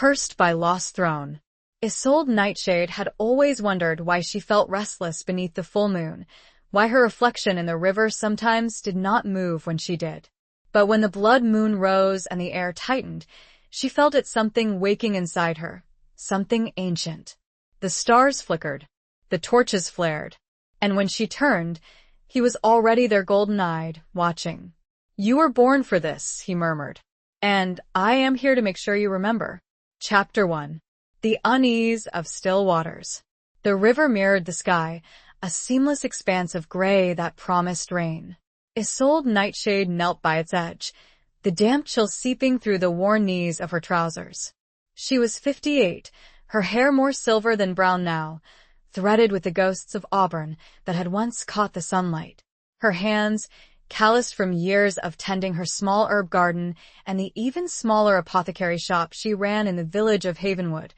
Cursed by lost throne. Isolde Nightshade had always wondered why she felt restless beneath the full moon, why her reflection in the river sometimes did not move when she did. But when the blood moon rose and the air tightened, she felt it something waking inside her, something ancient. The stars flickered, the torches flared, and when she turned, he was already there golden-eyed, watching. "You were born for this," he murmured. "And I am here to make sure you remember." Chapter 1. The Unease of Still Waters. The river mirrored the sky, a seamless expanse of gray that promised rain. Isolde Nightshade knelt by its edge, the damp chill seeping through the worn knees of her trousers. She was 58, her hair more silver than brown now, threaded with the ghosts of auburn that had once caught the sunlight. Her hands, calloused from years of tending her small herb garden and the even smaller apothecary shop she ran in the village of Havenwood,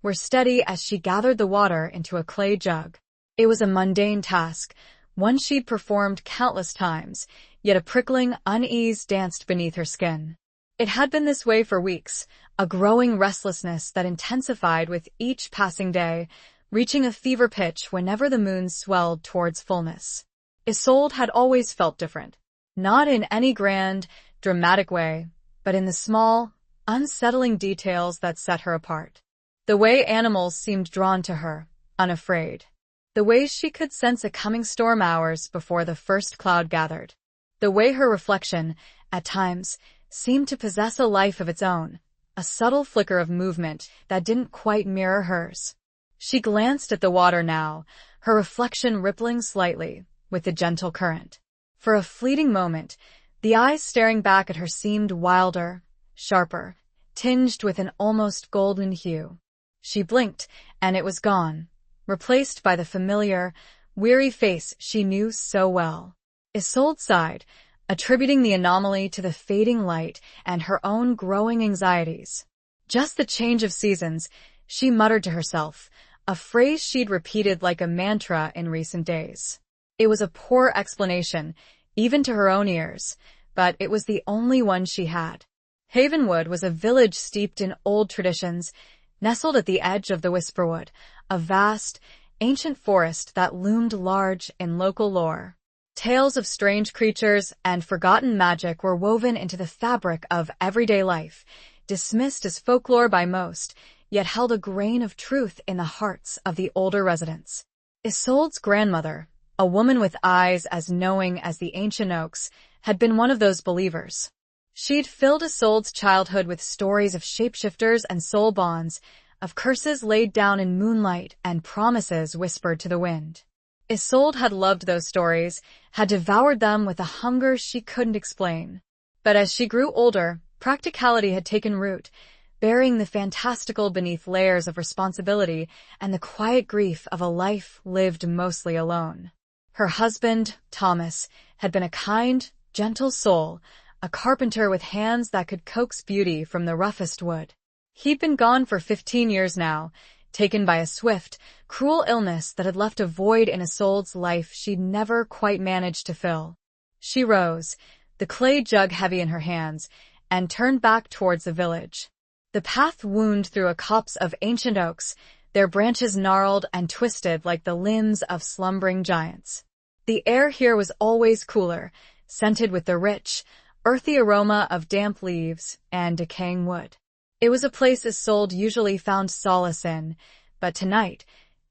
were steady as she gathered the water into a clay jug. It was a mundane task, one she'd performed countless times, yet a prickling unease danced beneath her skin. It had been this way for weeks, a growing restlessness that intensified with each passing day, reaching a fever pitch whenever the moon swelled towards fullness. Isolde had always felt different, not in any grand, dramatic way, but in the small, unsettling details that set her apart. The way animals seemed drawn to her, unafraid. The way she could sense a coming storm hours before the first cloud gathered. The way her reflection, at times, seemed to possess a life of its own, a subtle flicker of movement that didn't quite mirror hers. She glanced at the water now, her reflection rippling slightly, with the gentle current. For a fleeting moment, the eyes staring back at her seemed wilder, sharper, tinged with an almost golden hue. She blinked, and it was gone, replaced by the familiar, weary face she knew so well. Isolde sighed, attributing the anomaly to the fading light and her own growing anxieties. "Just the change of seasons," she muttered to herself, a phrase she'd repeated like a mantra in recent days. It was a poor explanation, even to her own ears, but it was the only one she had. Havenwood was a village steeped in old traditions, nestled at the edge of the Whisperwood, a vast, ancient forest that loomed large in local lore. Tales of strange creatures and forgotten magic were woven into the fabric of everyday life, dismissed as folklore by most, yet held a grain of truth in the hearts of the older residents. Isolde's grandmother, a woman with eyes as knowing as the ancient oaks, had been one of those believers. She'd filled Isolde's childhood with stories of shapeshifters and soul bonds, of curses laid down in moonlight and promises whispered to the wind. Isolde had loved those stories, had devoured them with a hunger she couldn't explain. But as she grew older, practicality had taken root, burying the fantastical beneath layers of responsibility and the quiet grief of a life lived mostly alone. Her husband, Thomas, had been a kind, gentle soul, a carpenter with hands that could coax beauty from the roughest wood. He'd been gone for 15 years now, taken by a swift, cruel illness that had left a void in Isolde's life she'd never quite managed to fill. She rose, the clay jug heavy in her hands, and turned back towards the village. The path wound through a copse of ancient oaks, their branches gnarled and twisted like the limbs of slumbering giants. The air here was always cooler, scented with the rich, earthy aroma of damp leaves and decaying wood. It was a place Isolde usually found solace in, but tonight,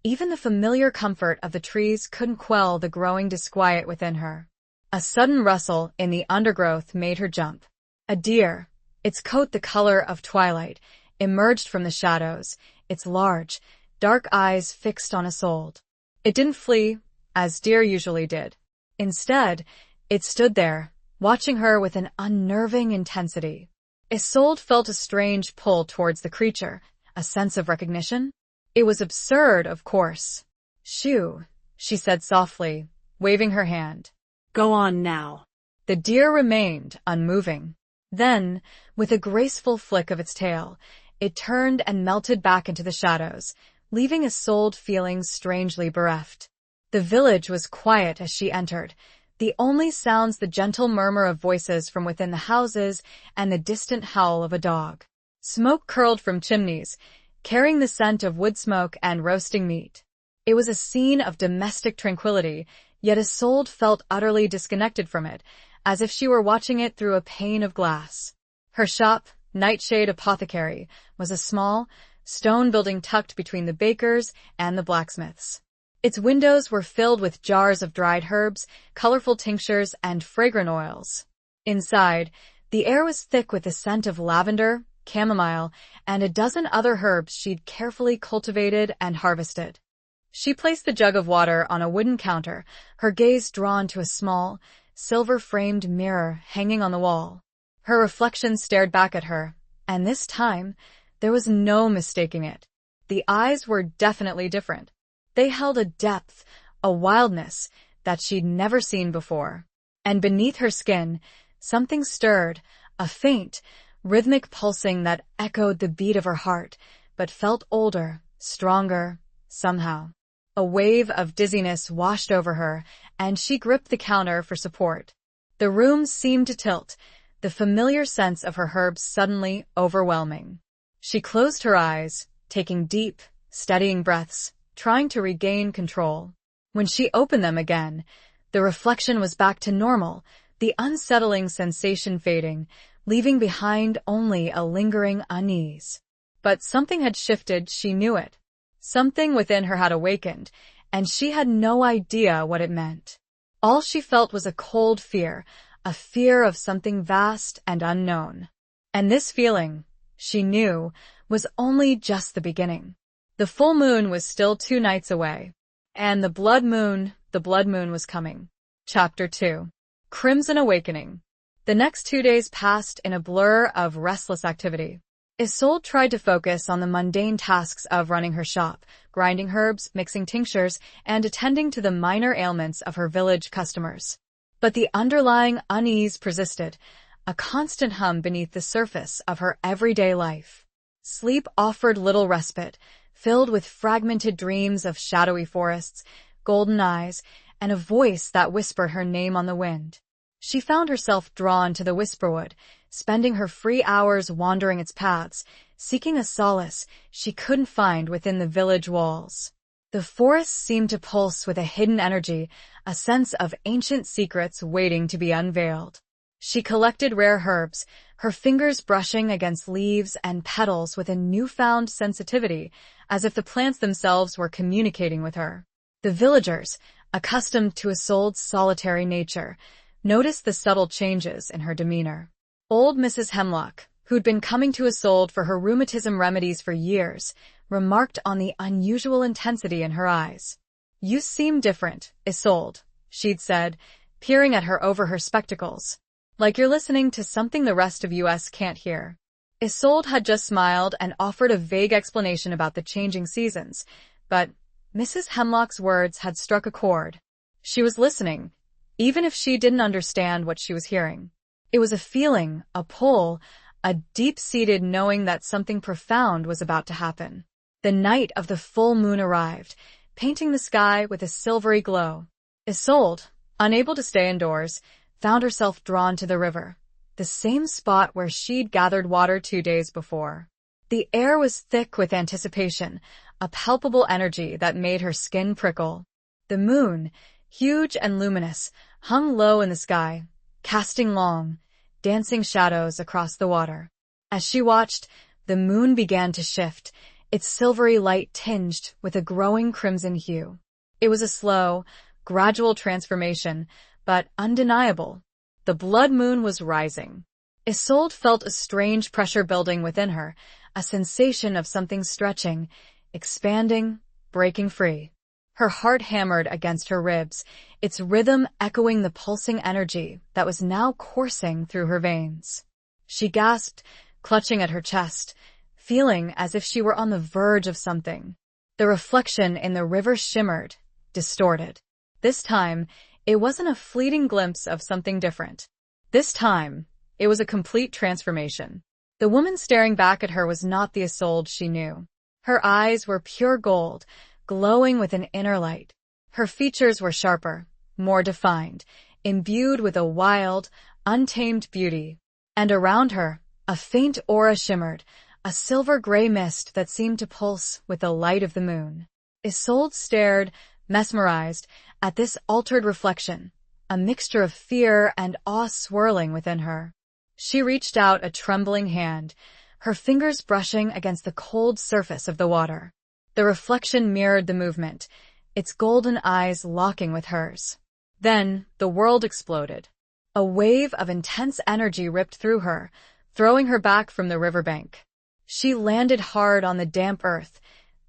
even the familiar comfort of the trees couldn't quell the growing disquiet within her. A sudden rustle in the undergrowth made her jump. A deer, its coat the color of twilight, emerged from the shadows, its large, dark eyes fixed on Isolde. It didn't flee, as deer usually did. Instead, it stood there, watching her with an unnerving intensity. Isolde felt a strange pull towards the creature, a sense of recognition. It was absurd, of course. "Shoo," she said softly, waving her hand. "Go on now." The deer remained unmoving. Then, with a graceful flick of its tail, it turned and melted back into the shadows, leaving Isolde feeling strangely bereft. The village was quiet as she entered, the only sounds the gentle murmur of voices from within the houses and the distant howl of a dog. Smoke curled from chimneys, carrying the scent of wood smoke and roasting meat. It was a scene of domestic tranquility, yet Isolde felt utterly disconnected from it, as if she were watching it through a pane of glass. Her shop, Nightshade Apothecary, was a small, stone building tucked between the baker's and the blacksmith's. Its windows were filled with jars of dried herbs, colorful tinctures, and fragrant oils. Inside, the air was thick with the scent of lavender, chamomile, and a dozen other herbs she'd carefully cultivated and harvested. She placed the jug of water on a wooden counter, her gaze drawn to a small, silver-framed mirror hanging on the wall. Her reflection stared back at her, and this time, there was no mistaking it. The eyes were definitely different. They held a depth, a wildness that she'd never seen before. And beneath her skin, something stirred, a faint, rhythmic pulsing that echoed the beat of her heart, but felt older, stronger, somehow. A wave of dizziness washed over her, and she gripped the counter for support. The room seemed to tilt, the familiar sense of her herbs suddenly overwhelming. She closed her eyes, taking deep, steadying breaths, trying to regain control. When she opened them again, the reflection was back to normal, the unsettling sensation fading, leaving behind only a lingering unease. But something had shifted, she knew it. Something within her had awakened, and she had no idea what it meant. All she felt was a cold fear, a fear of something vast and unknown. And this feeling, she knew, was only just the beginning. The full moon was still 2 nights away, and the blood moon was coming. Chapter 2. Crimson Awakening. The next 2 days passed in a blur of restless activity. Isolde tried to focus on the mundane tasks of running her shop, grinding herbs, mixing tinctures, and attending to the minor ailments of her village customers. But the underlying unease persisted, a constant hum beneath the surface of her everyday life. Sleep offered little respite, filled with fragmented dreams of shadowy forests, golden eyes, and a voice that whispered her name on the wind. She found herself drawn to the whisperwood, spending her free hours wandering its paths, seeking a solace she couldn't find within the village walls. The forest seemed to pulse with a hidden energy, a sense of ancient secrets waiting to be unveiled. She collected rare herbs, her fingers brushing against leaves and petals with a newfound sensitivity, as if the plants themselves were communicating with her. The villagers, accustomed to Isolde's solitary nature, noticed the subtle changes in her demeanor. Old Mrs. Hemlock, who'd been coming to Isolde for her rheumatism remedies for years, remarked on the unusual intensity in her eyes. "You seem different, Isolde," she'd said, peering at her over her spectacles. "Like you're listening to something the rest of us can't hear." Isolde had just smiled and offered a vague explanation about the changing seasons, but Mrs. Hemlock's words had struck a chord. She was listening, even if she didn't understand what she was hearing. It was a feeling, a pull, a deep-seated knowing that something profound was about to happen. The night of the full moon arrived, painting the sky with a silvery glow. Isolde, unable to stay indoors, found herself drawn to the river, the same spot where she'd gathered water 2 days before. The air was thick with anticipation, a palpable energy that made her skin prickle. The moon, huge and luminous, hung low in the sky, casting long, dancing shadows across the water. As she watched, the moon began to shift, its silvery light tinged with a growing crimson hue. It was a slow, gradual transformation, but undeniable. The blood moon was rising. Isolde felt a strange pressure building within her, a sensation of something stretching, expanding, breaking free. Her heart hammered against her ribs, its rhythm echoing the pulsing energy that was now coursing through her veins. She gasped, clutching at her chest, feeling as if she were on the verge of something. The reflection in the river shimmered, distorted. This time, it wasn't a fleeting glimpse of something different. This time, it was a complete transformation. The woman staring back at her was not the Isolde she knew. Her eyes were pure gold, glowing with an inner light. Her features were sharper, more defined, imbued with a wild, untamed beauty. And around her, a faint aura shimmered, a silver-gray mist that seemed to pulse with the light of the moon. Isolde stared, mesmerized, at this altered reflection, a mixture of fear and awe swirling within her. She reached out a trembling hand, her fingers brushing against the cold surface of the water. The reflection mirrored the movement, its golden eyes locking with hers. Then, the world exploded. A wave of intense energy ripped through her, throwing her back from the riverbank. She landed hard on the damp earth,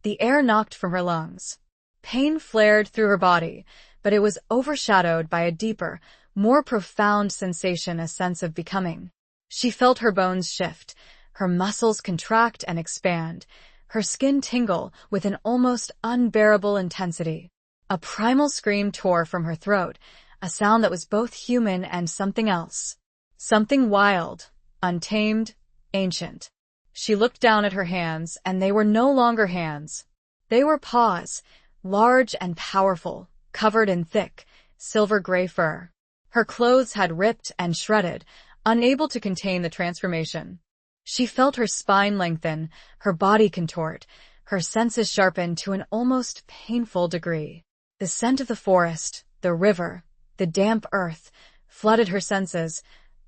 the air knocked from her lungs. Pain flared through her body, but it was overshadowed by a deeper, more profound sensation, a sense of becoming. She felt her bones shift, her muscles contract and expand, her skin tingle with an almost unbearable intensity. A primal scream tore from her throat, a sound that was both human and something else. Something wild, untamed, ancient. She looked down at her hands, and they were no longer hands. They were paws, large and powerful, covered in thick, silver-gray fur. Her clothes had ripped and shredded, unable to contain the transformation. She felt her spine lengthen, her body contort, her senses sharpen to an almost painful degree. The scent of the forest, the river, the damp earth, flooded her senses,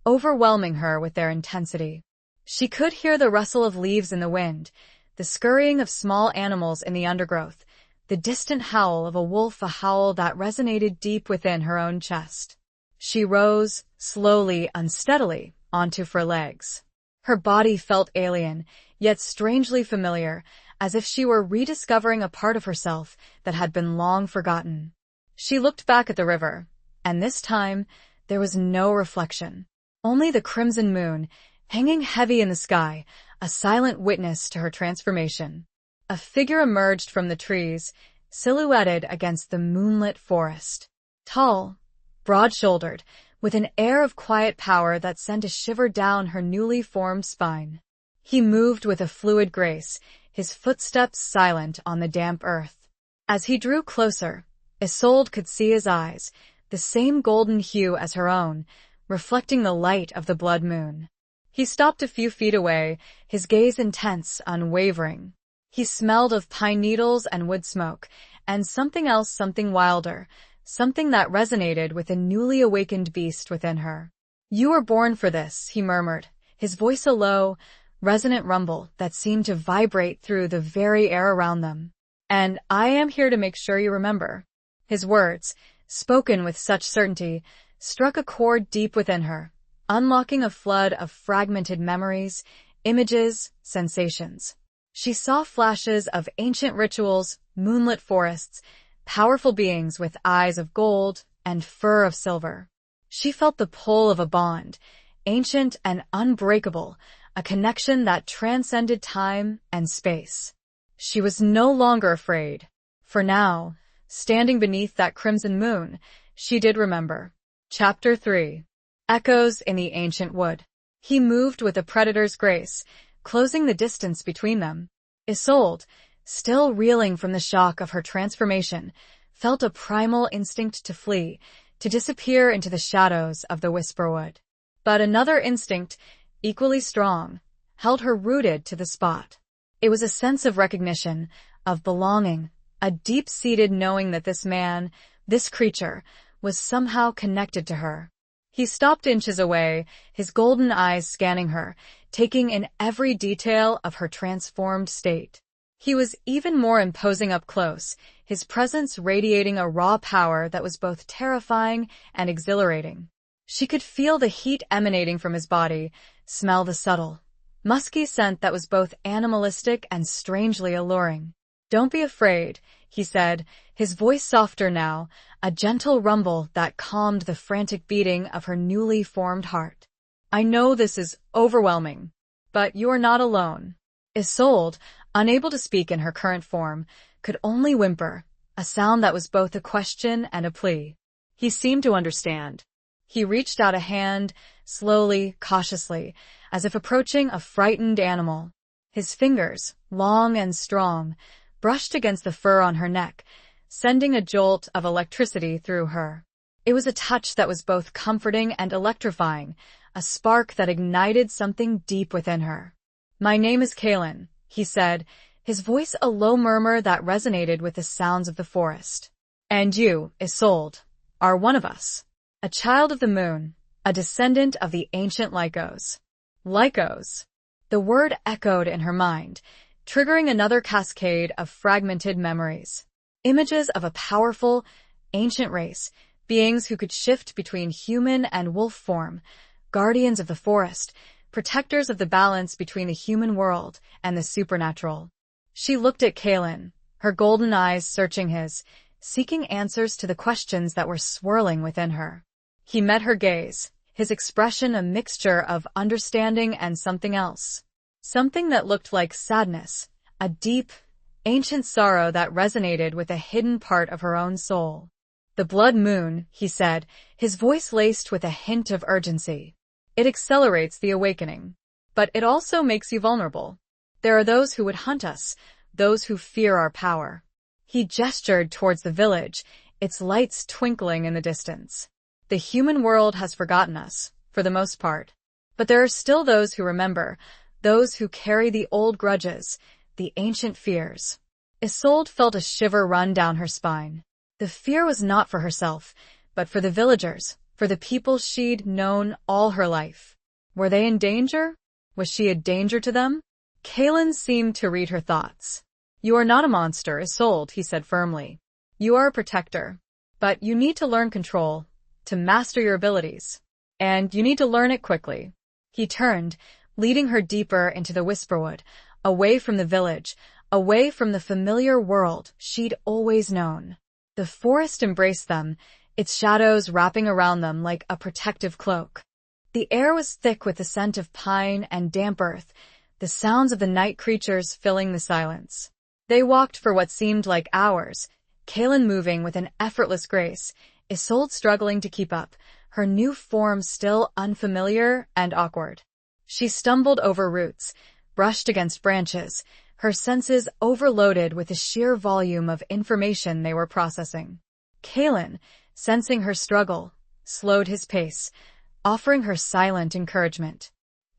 overwhelming her with their intensity. She could hear the rustle of leaves in the wind, the scurrying of small animals in the undergrowth, the distant howl of a wolf, a howl that resonated deep within her own chest. She rose, slowly, unsteadily, onto her legs. Her body felt alien, yet strangely familiar, as if she were rediscovering a part of herself that had been long forgotten. She looked back at the river, and this time there was no reflection. Only the crimson moon, hanging heavy in the sky, a silent witness to her transformation. A figure emerged from the trees, silhouetted against the moonlit forest. Tall, broad-shouldered, with an air of quiet power that sent a shiver down her newly formed spine. He moved with a fluid grace, his footsteps silent on the damp earth. As he drew closer, Isolde could see his eyes, the same golden hue as her own, reflecting the light of the blood moon. He stopped a few feet away, his gaze intense, unwavering. He smelled of pine needles and wood smoke, and something else, something wilder, something that resonated with a newly awakened beast within her. "You were born for this," he murmured, his voice a low, resonant rumble that seemed to vibrate through the very air around them. "And I am here to make sure you remember." His words, spoken with such certainty, struck a chord deep within her, unlocking a flood of fragmented memories, images, sensations. She saw flashes of ancient rituals, moonlit forests, powerful beings with eyes of gold and fur of silver. She felt the pull of a bond, ancient and unbreakable, a connection that transcended time and space. She was no longer afraid. For now, standing beneath that crimson moon, she did remember. Chapter 3. Echoes in the Ancient Wood. He moved with a predator's grace, closing the distance between them. Isolde, still reeling from the shock of her transformation, felt a primal instinct to flee, to disappear into the shadows of the Whisperwood. But another instinct, equally strong, held her rooted to the spot. It was a sense of recognition, of belonging, a deep-seated knowing that this man, this creature, was somehow connected to her. He stopped inches away, his golden eyes scanning her, taking in every detail of her transformed state. He was even more imposing up close, his presence radiating a raw power that was both terrifying and exhilarating. She could feel the heat emanating from his body, smell the subtle, musky scent that was both animalistic and strangely alluring. "Don't be afraid," he said, his voice softer now, a gentle rumble that calmed the frantic beating of her newly formed heart. "I know this is overwhelming, but you are not alone." Isolde, unable to speak in her current form, could only whimper, a sound that was both a question and a plea. He seemed to understand. He reached out a hand, slowly, cautiously, as if approaching a frightened animal. His fingers, long and strong, brushed against the fur on her neck, sending a jolt of electricity through her. It was a touch that was both comforting and electrifying, a spark that ignited something deep within her. "My name is Kalen," he said, his voice a low murmur that resonated with the sounds of the forest. "And you, Isolde, are one of us. A child of the moon, a descendant of the ancient Lycos." Lycos. The word echoed in her mind, triggering another cascade of fragmented memories. Images of a powerful, ancient race, beings who could shift between human and wolf form, guardians of the forest, protectors of the balance between the human world and the supernatural. She looked at Kalen, her golden eyes searching his, seeking answers to the questions that were swirling within her. He met her gaze, his expression a mixture of understanding and something else. Something that looked like sadness, a deep, ancient sorrow that resonated with a hidden part of her own soul. "The blood moon," he said, his voice laced with a hint of urgency. "It accelerates the awakening. But it also makes you vulnerable. There are those who would hunt us, those who fear our power." He gestured towards the village, its lights twinkling in the distance. "The human world has forgotten us, for the most part. But there are still those who remember, those who carry the old grudges, the ancient fears." Isolde felt a shiver run down her spine. The fear was not for herself, but for the villagers, for the people she'd known all her life. Were they in danger? Was she a danger to them? Kalen seemed to read her thoughts. "You are not a monster, Isolde," he said firmly. "You are a protector. But you need to learn control, to master your abilities. And you need to learn it quickly." He turned, leading her deeper into the Whisperwood, away from the village, away from the familiar world she'd always known. The forest embraced them, its shadows wrapping around them like a protective cloak. The air was thick with the scent of pine and damp earth, the sounds of the night creatures filling the silence. They walked for what seemed like hours, Kalen moving with an effortless grace, Isolde struggling to keep up, her new form still unfamiliar and awkward. She stumbled over roots, brushed against branches, her senses overloaded with the sheer volume of information they were processing. Kalen, sensing her struggle, slowed his pace, offering her silent encouragement.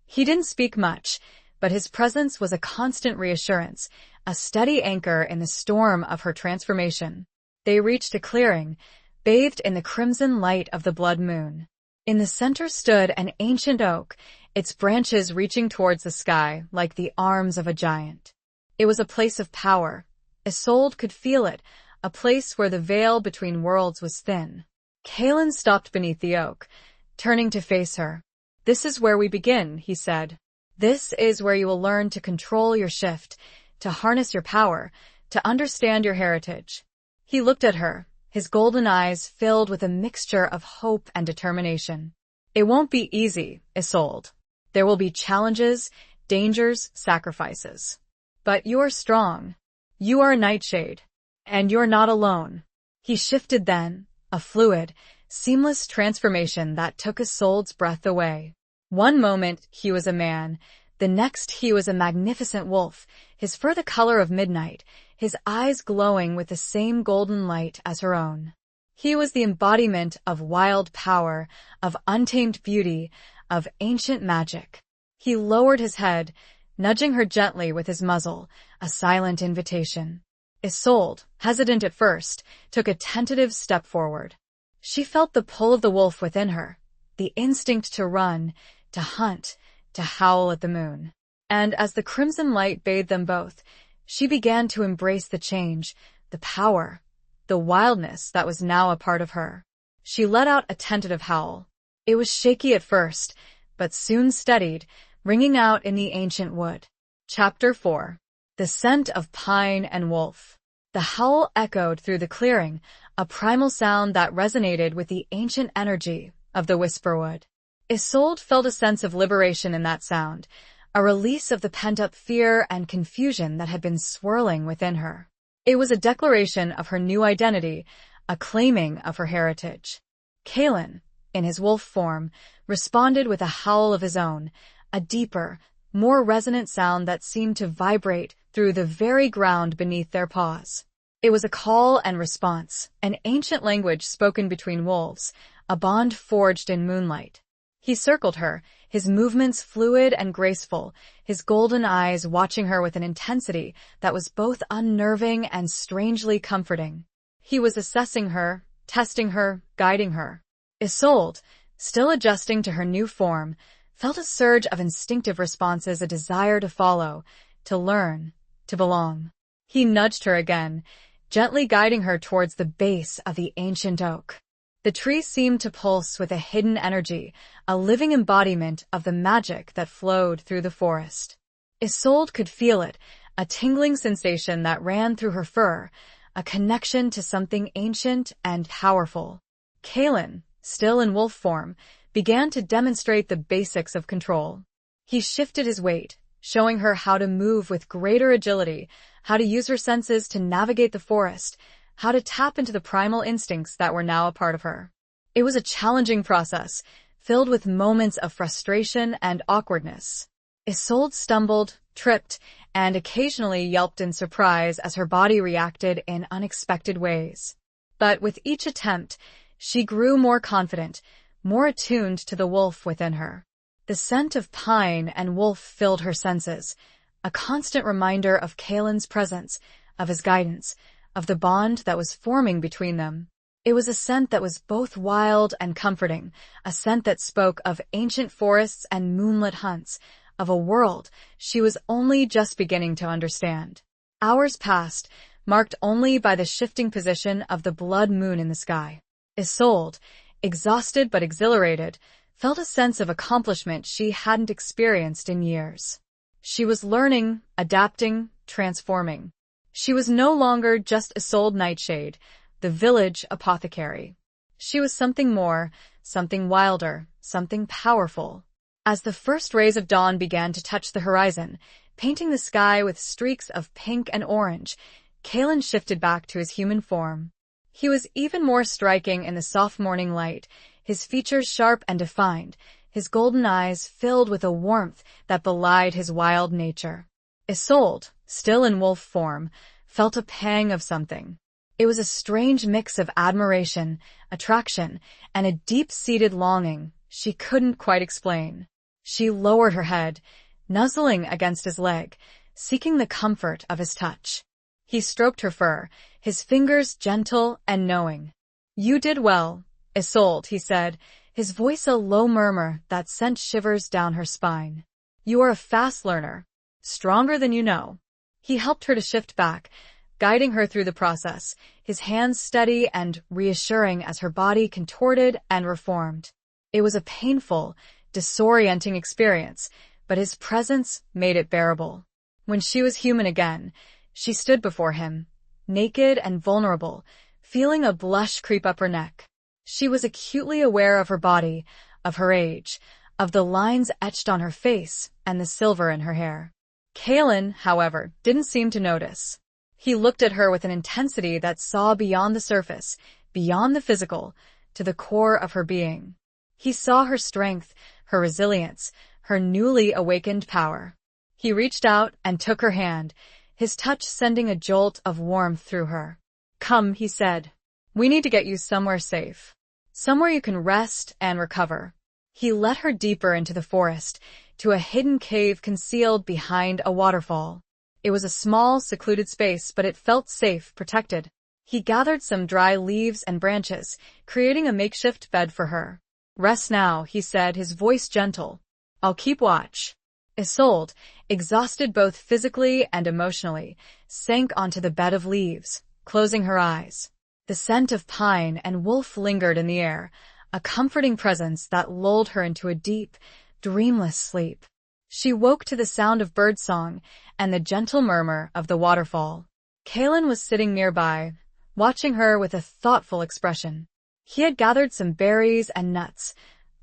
He didn't speak much, but his presence was a constant reassurance, a steady anchor in the storm of her transformation. They reached a clearing, bathed in the crimson light of the blood moon. In the center stood an ancient oak, its branches reaching towards the sky like the arms of a giant. It was a place of power. Isolde could feel it, a place where the veil between worlds was thin. Kalen stopped beneath the oak, turning to face her. "This is where we begin," he said. "This is where you will learn to control your shift, to harness your power, to understand your heritage." He looked at her, his golden eyes filled with a mixture of hope and determination. "It won't be easy, Isolde. There will be challenges, dangers, sacrifices. But you are strong. You are a nightshade. And you're not alone." He shifted then, a fluid, seamless transformation that took Isolde's breath away. One moment he was a man, the next he was a magnificent wolf, his fur the color of midnight, his eyes glowing with the same golden light as her own. He was the embodiment of wild power, of untamed beauty, of ancient magic. He lowered his head, nudging her gently with his muzzle, a silent invitation. Isolde, hesitant at first, took a tentative step forward. She felt the pull of the wolf within her, the instinct to run, to hunt, to howl at the moon. And as the crimson light bathed them both, she began to embrace the change, the power, the wildness that was now a part of her. She let out a tentative howl. It was shaky at first, but soon steadied, ringing out in the ancient wood. Chapter 4. The Scent of Pine and Wolf. The howl echoed through the clearing, a primal sound that resonated with the ancient energy of the Whisperwood. Isolde felt a sense of liberation in that sound, a release of the pent-up fear and confusion that had been swirling within her. It was a declaration of her new identity, a claiming of her heritage. Kalen, in his wolf form, responded with a howl of his own, a deeper, more resonant sound that seemed to vibrate through the very ground beneath their paws. It was a call and response, an ancient language spoken between wolves, a bond forged in moonlight. He circled her, his movements fluid and graceful, his golden eyes watching her with an intensity that was both unnerving and strangely comforting. He was assessing her, testing her, guiding her. Isolde, still adjusting to her new form, felt a surge of instinctive responses, a desire to follow, to learn, to belong. He nudged her again, gently guiding her towards the base of the ancient oak. The tree seemed to pulse with a hidden energy, a living embodiment of the magic that flowed through the forest. Isolde could feel it, a tingling sensation that ran through her fur, a connection to something ancient and powerful. Kalen, still in wolf form, began to demonstrate the basics of control. He shifted his weight, showing her how to move with greater agility, how to use her senses to navigate the forest, how to tap into the primal instincts that were now a part of her. It was a challenging process, filled with moments of frustration and awkwardness. Isolde stumbled, tripped, and occasionally yelped in surprise as her body reacted in unexpected ways. But with each attempt, she grew more confident, more attuned to the wolf within her. The scent of pine and wolf filled her senses, a constant reminder of Kalen's presence, of his guidance, of the bond that was forming between them. It was a scent that was both wild and comforting, a scent that spoke of ancient forests and moonlit hunts, of a world she was only just beginning to understand. Hours passed, marked only by the shifting position of the blood moon in the sky. Isolde, exhausted but exhilarated, felt a sense of accomplishment she hadn't experienced in years. She was learning, adapting, transforming. She was no longer just Isolde Nightshade, the village apothecary. She was something more, something wilder, something powerful. As the first rays of dawn began to touch the horizon, painting the sky with streaks of pink and orange, Kalen shifted back to his human form. He was even more striking in the soft morning light, his features sharp and defined, his golden eyes filled with a warmth that belied his wild nature. Isolde, still in wolf form, felt a pang of something. It was a strange mix of admiration, attraction, and a deep-seated longing she couldn't quite explain. She lowered her head, nuzzling against his leg, seeking the comfort of his touch. He stroked her fur, his fingers gentle and knowing. "You did well, Isolde," he said, his voice a low murmur that sent shivers down her spine. "You are a fast learner, stronger than you know." He helped her to shift back, guiding her through the process, his hands steady and reassuring as her body contorted and reformed. It was a painful, disorienting experience, but his presence made it bearable. When she was human again, she stood before him, naked and vulnerable, feeling a blush creep up her neck. She was acutely aware of her body, of her age, of the lines etched on her face and the silver in her hair. Kalen, however, didn't seem to notice. He looked at her with an intensity that saw beyond the surface, beyond the physical, to the core of her being. He saw her strength, her resilience, her newly awakened power. He reached out and took her hand, his touch sending a jolt of warmth through her. "Come," he said. "We need to get you somewhere safe. Somewhere you can rest and recover." He led her deeper into the forest, to a hidden cave concealed behind a waterfall. It was a small, secluded space, but it felt safe, protected. He gathered some dry leaves and branches, creating a makeshift bed for her. "Rest now," he said, his voice gentle. "I'll keep watch." Isolde, exhausted both physically and emotionally, sank onto the bed of leaves, closing her eyes. The scent of pine and wolf lingered in the air, a comforting presence that lulled her into a deep, dreamless sleep. She woke to the sound of birdsong and the gentle murmur of the waterfall. Kalen was sitting nearby, watching her with a thoughtful expression. He had gathered some berries and nuts,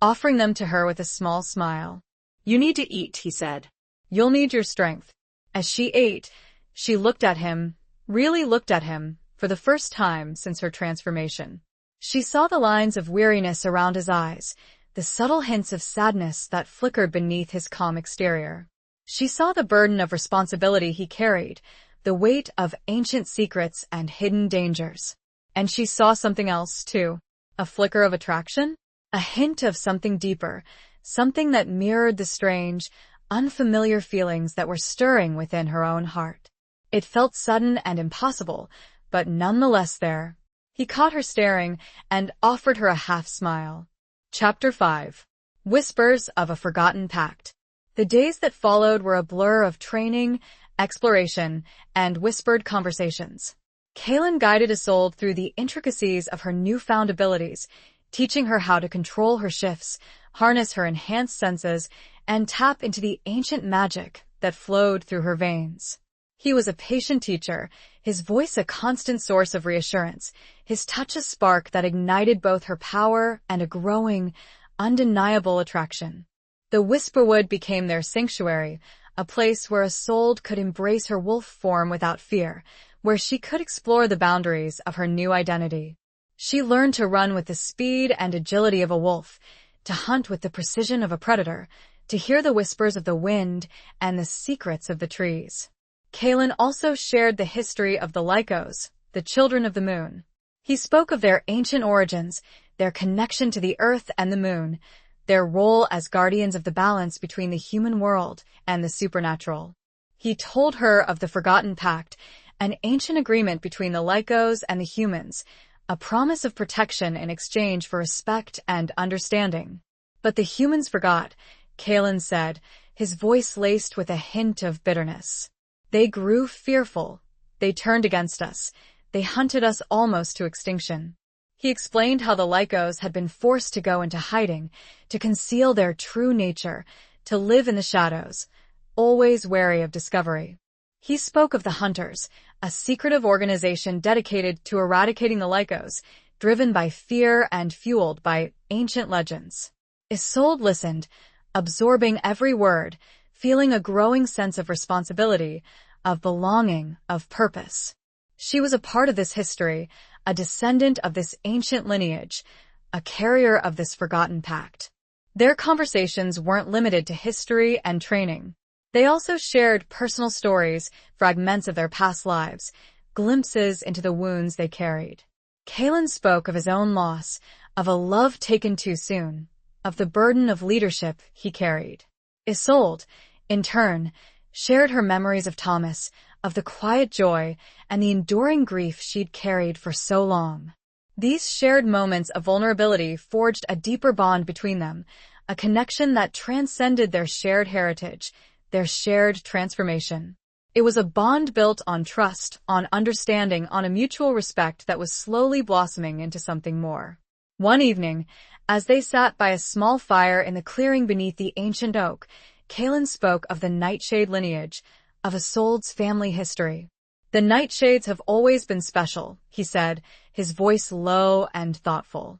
offering them to her with a small smile. "You need to eat," he said. "You'll need your strength." As she ate, she looked at him, really looked at him, for the first time since her transformation. She saw the lines of weariness around his eyes, the subtle hints of sadness that flickered beneath his calm exterior. She saw the burden of responsibility he carried, the weight of ancient secrets and hidden dangers. And she saw something else, too. A flicker of attraction? a hint of something deeper, something that mirrored the strange, unfamiliar feelings that were stirring within her own heart. It felt sudden and impossible, but nonetheless there. He caught her staring and offered her a half-smile. Chapter 5. Whispers of a Forgotten Pact. The days that followed were a blur of training, exploration, and whispered conversations. Kaylin guided Isolde through the intricacies of her newfound abilities, teaching her how to control her shifts, harness her enhanced senses, and tap into the ancient magic that flowed through her veins. He was a patient teacher, his voice a constant source of reassurance, his touch a spark that ignited both her power and a growing, undeniable attraction. The Whisperwood became their sanctuary, a place where Isolde could embrace her wolf form without fear, where she could explore the boundaries of her new identity. She learned to run with the speed and agility of a wolf, to hunt with the precision of a predator, to hear the whispers of the wind and the secrets of the trees. Kaylin also shared the history of the Lycos, the children of the moon. He spoke of their ancient origins, their connection to the earth and the moon, their role as guardians of the balance between the human world and the supernatural. He told her of the Forgotten Pact, an ancient agreement between the Lycos and the humans, a promise of protection in exchange for respect and understanding. But the humans forgot, Kaylin said, his voice laced with a hint of bitterness. They grew fearful. They turned against us. They hunted us almost to extinction. He explained how the Lycos had been forced to go into hiding, to conceal their true nature, to live in the shadows, always wary of discovery. He spoke of the Hunters, a secretive organization dedicated to eradicating the Lycos, driven by fear and fueled by ancient legends. Isolde listened, absorbing every word, feeling a growing sense of responsibility, of belonging, of purpose. She was a part of this history, a descendant of this ancient lineage, a carrier of this forgotten pact. Their conversations weren't limited to history and training. They also shared personal stories, fragments of their past lives, glimpses into the wounds they carried. Kaylin spoke of his own loss, of a love taken too soon, of the burden of leadership he carried. Isolde, in turn, shared her memories of Thomas, of the quiet joy and the enduring grief she'd carried for so long. These shared moments of vulnerability forged a deeper bond between them, a connection that transcended their shared heritage, their shared transformation. It was a bond built on trust, on understanding, on a mutual respect that was slowly blossoming into something more. One evening, as they sat by a small fire in the clearing beneath the ancient oak, Kaylin spoke of the Nightshade lineage, of Isolde's family history. The Nightshades have always been special, he said, his voice low and thoughtful.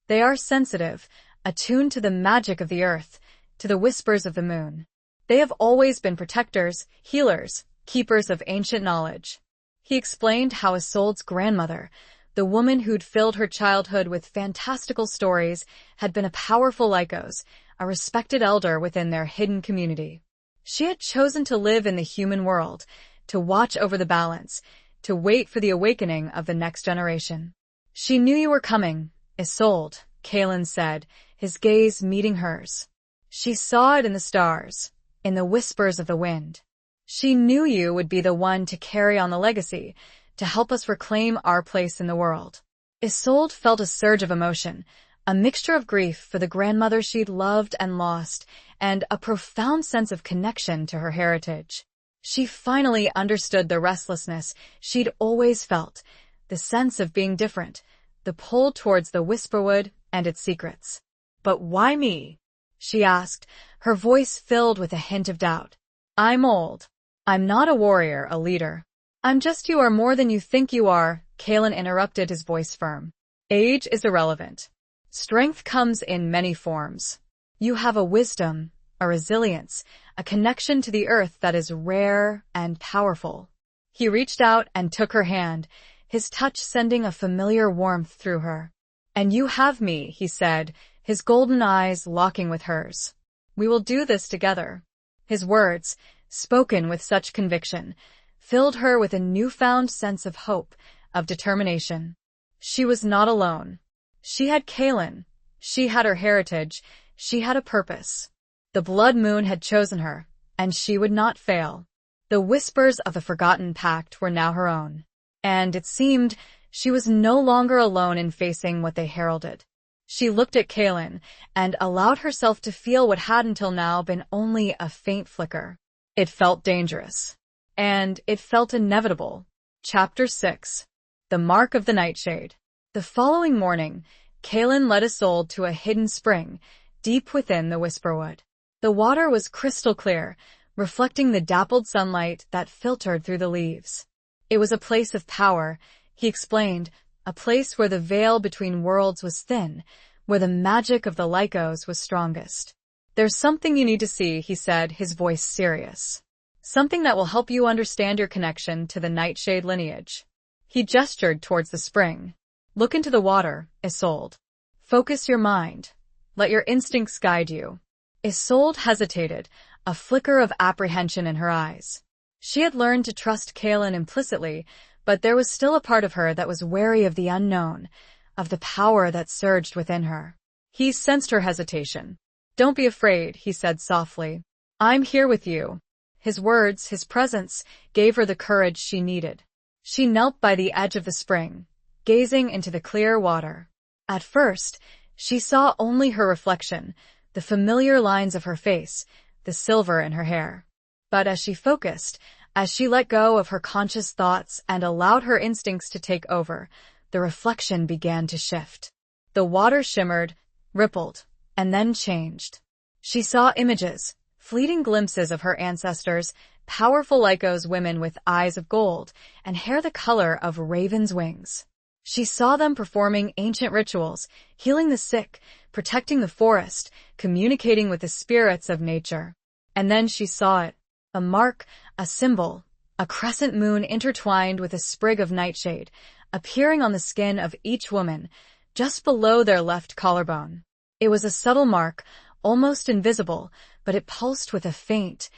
They are sensitive, attuned to the magic of the earth, to the whispers of the moon. They have always been protectors, healers, keepers of ancient knowledge. He explained how Isolde's grandmother, the woman who'd filled her childhood with fantastical stories, had been a powerful Lycos, a respected elder within their hidden community. She had chosen to live in the human world, to watch over the balance, to wait for the awakening of the next generation. She knew you were coming, Isolde, Kaylin said, his gaze meeting hers. She saw it in the stars, in the whispers of the wind. She knew you would be the one to carry on the legacy, to help us reclaim our place in the world. Isolde felt a surge of emotion, a mixture of grief for the grandmother she'd loved and lost, and a profound sense of connection to her heritage. She finally understood the restlessness she'd always felt, the sense of being different, the pull towards the Whisperwood and its secrets. "But why me?" she asked, her voice filled with a hint of doubt. "I'm old. I'm not a warrior, a leader. I'm just you are more than you think you are," Kaylin interrupted, his voice firm. "Age is irrelevant. Strength comes in many forms. You have a wisdom, a resilience, a connection to the earth that is rare and powerful." He reached out and took her hand, his touch sending a familiar warmth through her. "And you have me," he said, his golden eyes locking with hers. "We will do this together." His words, spoken with such conviction, filled her with a newfound sense of hope, of determination. She was not alone. She had Kaylin. She had her heritage, she had a purpose. The blood moon had chosen her, and she would not fail. The whispers of the forgotten pact were now her own. And it seemed she was no longer alone in facing what they heralded. She looked at Kaelin and allowed herself to feel what had until now been only a faint flicker. It felt dangerous. And it felt inevitable. Chapter 6. The Mark of the Nightshade. The following morning, Kaelin led Isolde to a hidden spring, deep within the Whisperwood. The water was crystal clear, reflecting the dappled sunlight that filtered through the leaves. It was a place of power, he explained, a place where the veil between worlds was thin, where the magic of the Lycos was strongest. There's something you need to see, he said, his voice serious. Something that will help you understand your connection to the Nightshade lineage. He gestured towards the spring. Look into the water, Isolde. Focus your mind. Let your instincts guide you. Isolde hesitated, a flicker of apprehension in her eyes. She had learned to trust Kaelin implicitly, but there was still a part of her that was wary of the unknown, of the power that surged within her. He sensed her hesitation. Don't be afraid, he said softly. I'm here with you. His words, his presence, gave her the courage she needed. She knelt by the edge of the spring, gazing into the clear water. At first, she saw only her reflection, the familiar lines of her face, the silver in her hair. But as she focused, as she let go of her conscious thoughts and allowed her instincts to take over, the reflection began to shift. The water shimmered, rippled, and then changed. She saw images, fleeting glimpses of her ancestors, powerful Lycos women with eyes of gold and hair the color of ravens' wings. She saw them performing ancient rituals, healing the sick, protecting the forest, communicating with the spirits of nature. And then she saw it. A mark, a symbol, a crescent moon intertwined with a sprig of nightshade, appearing on the skin of each woman, just below their left collarbone. It was a subtle mark, almost invisible, but it pulsed with a faint,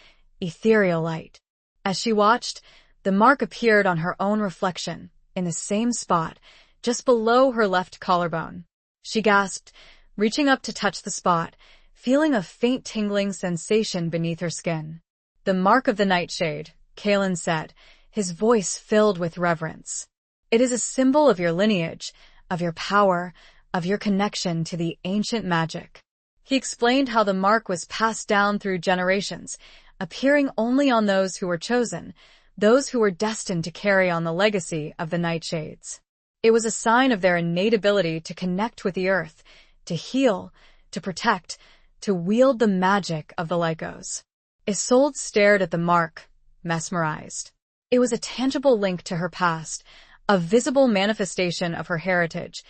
ethereal light. As she watched, the mark appeared on her own reflection, in the same spot, just below her left collarbone. She gasped, reaching up to touch the spot, feeling a faint tingling sensation beneath her skin. The mark of the nightshade, Kaelin said, his voice filled with reverence. It is a symbol of your lineage, of your power, of your connection to the ancient magic. He explained how the mark was passed down through generations, appearing only on those who were chosen, those who were destined to carry on the legacy of the Nightshades. It was a sign of their innate ability to connect with the earth, to heal, to protect, to wield the magic of the Lycos. Isolde stared at the mark, mesmerized. It was a tangible link to her past, a visible manifestation of her heritage,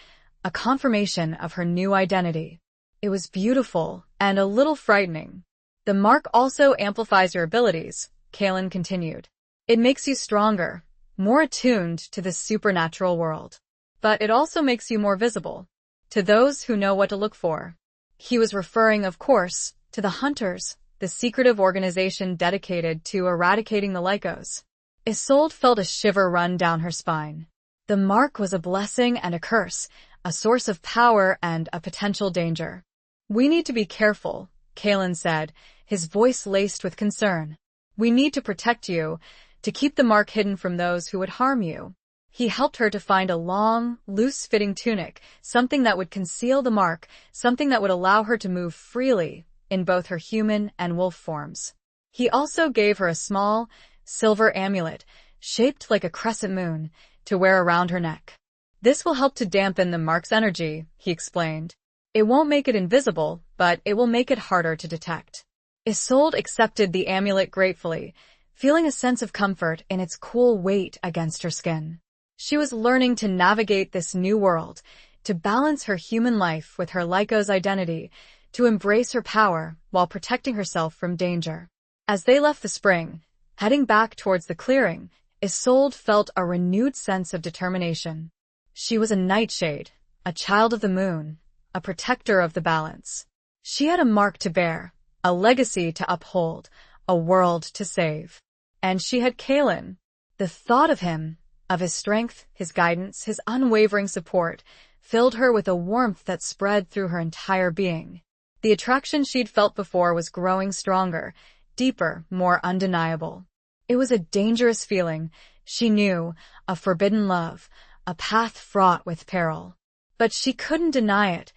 a confirmation of her new identity. It was beautiful and a little frightening. The mark also amplifies your abilities, Kaelin continued. It makes you stronger, more attuned to the supernatural world. But it also makes you more visible, to those who know what to look for. He was referring, of course, to the Hunters, the secretive organization dedicated to eradicating the Lycos. Isolde felt a shiver run down her spine. The mark was a blessing and a curse, a source of power and a potential danger. We need to be careful, Kaelin said, his voice laced with concern. We need to protect you, to keep the mark hidden from those who would harm you. He helped her to find a long, loose-fitting tunic, something that would conceal the mark, something that would allow her to move freely in both her human and wolf forms. He also gave her a small, silver amulet, shaped like a crescent moon, to wear around her neck. This will help to dampen the mark's energy, he explained. It won't make it invisible, but it will make it harder to detect. Isolde accepted the amulet gratefully, feeling a sense of comfort in its cool weight against her skin. She was learning to navigate this new world, to balance her human life with her Lycos identity, to embrace her power while protecting herself from danger. As they left the spring, heading back towards the clearing, Isolde felt a renewed sense of determination. She was a nightshade, a child of the moon, a protector of the balance. She had a mark to bear, a legacy to uphold, a world to save. And she had Kaelin. The thought of him, of his strength, his guidance, his unwavering support, filled her with a warmth that spread through her entire being. The attraction she'd felt before was growing stronger, deeper, more undeniable. It was a dangerous feeling, she knew, a forbidden love, a path fraught with peril. But she couldn't deny it,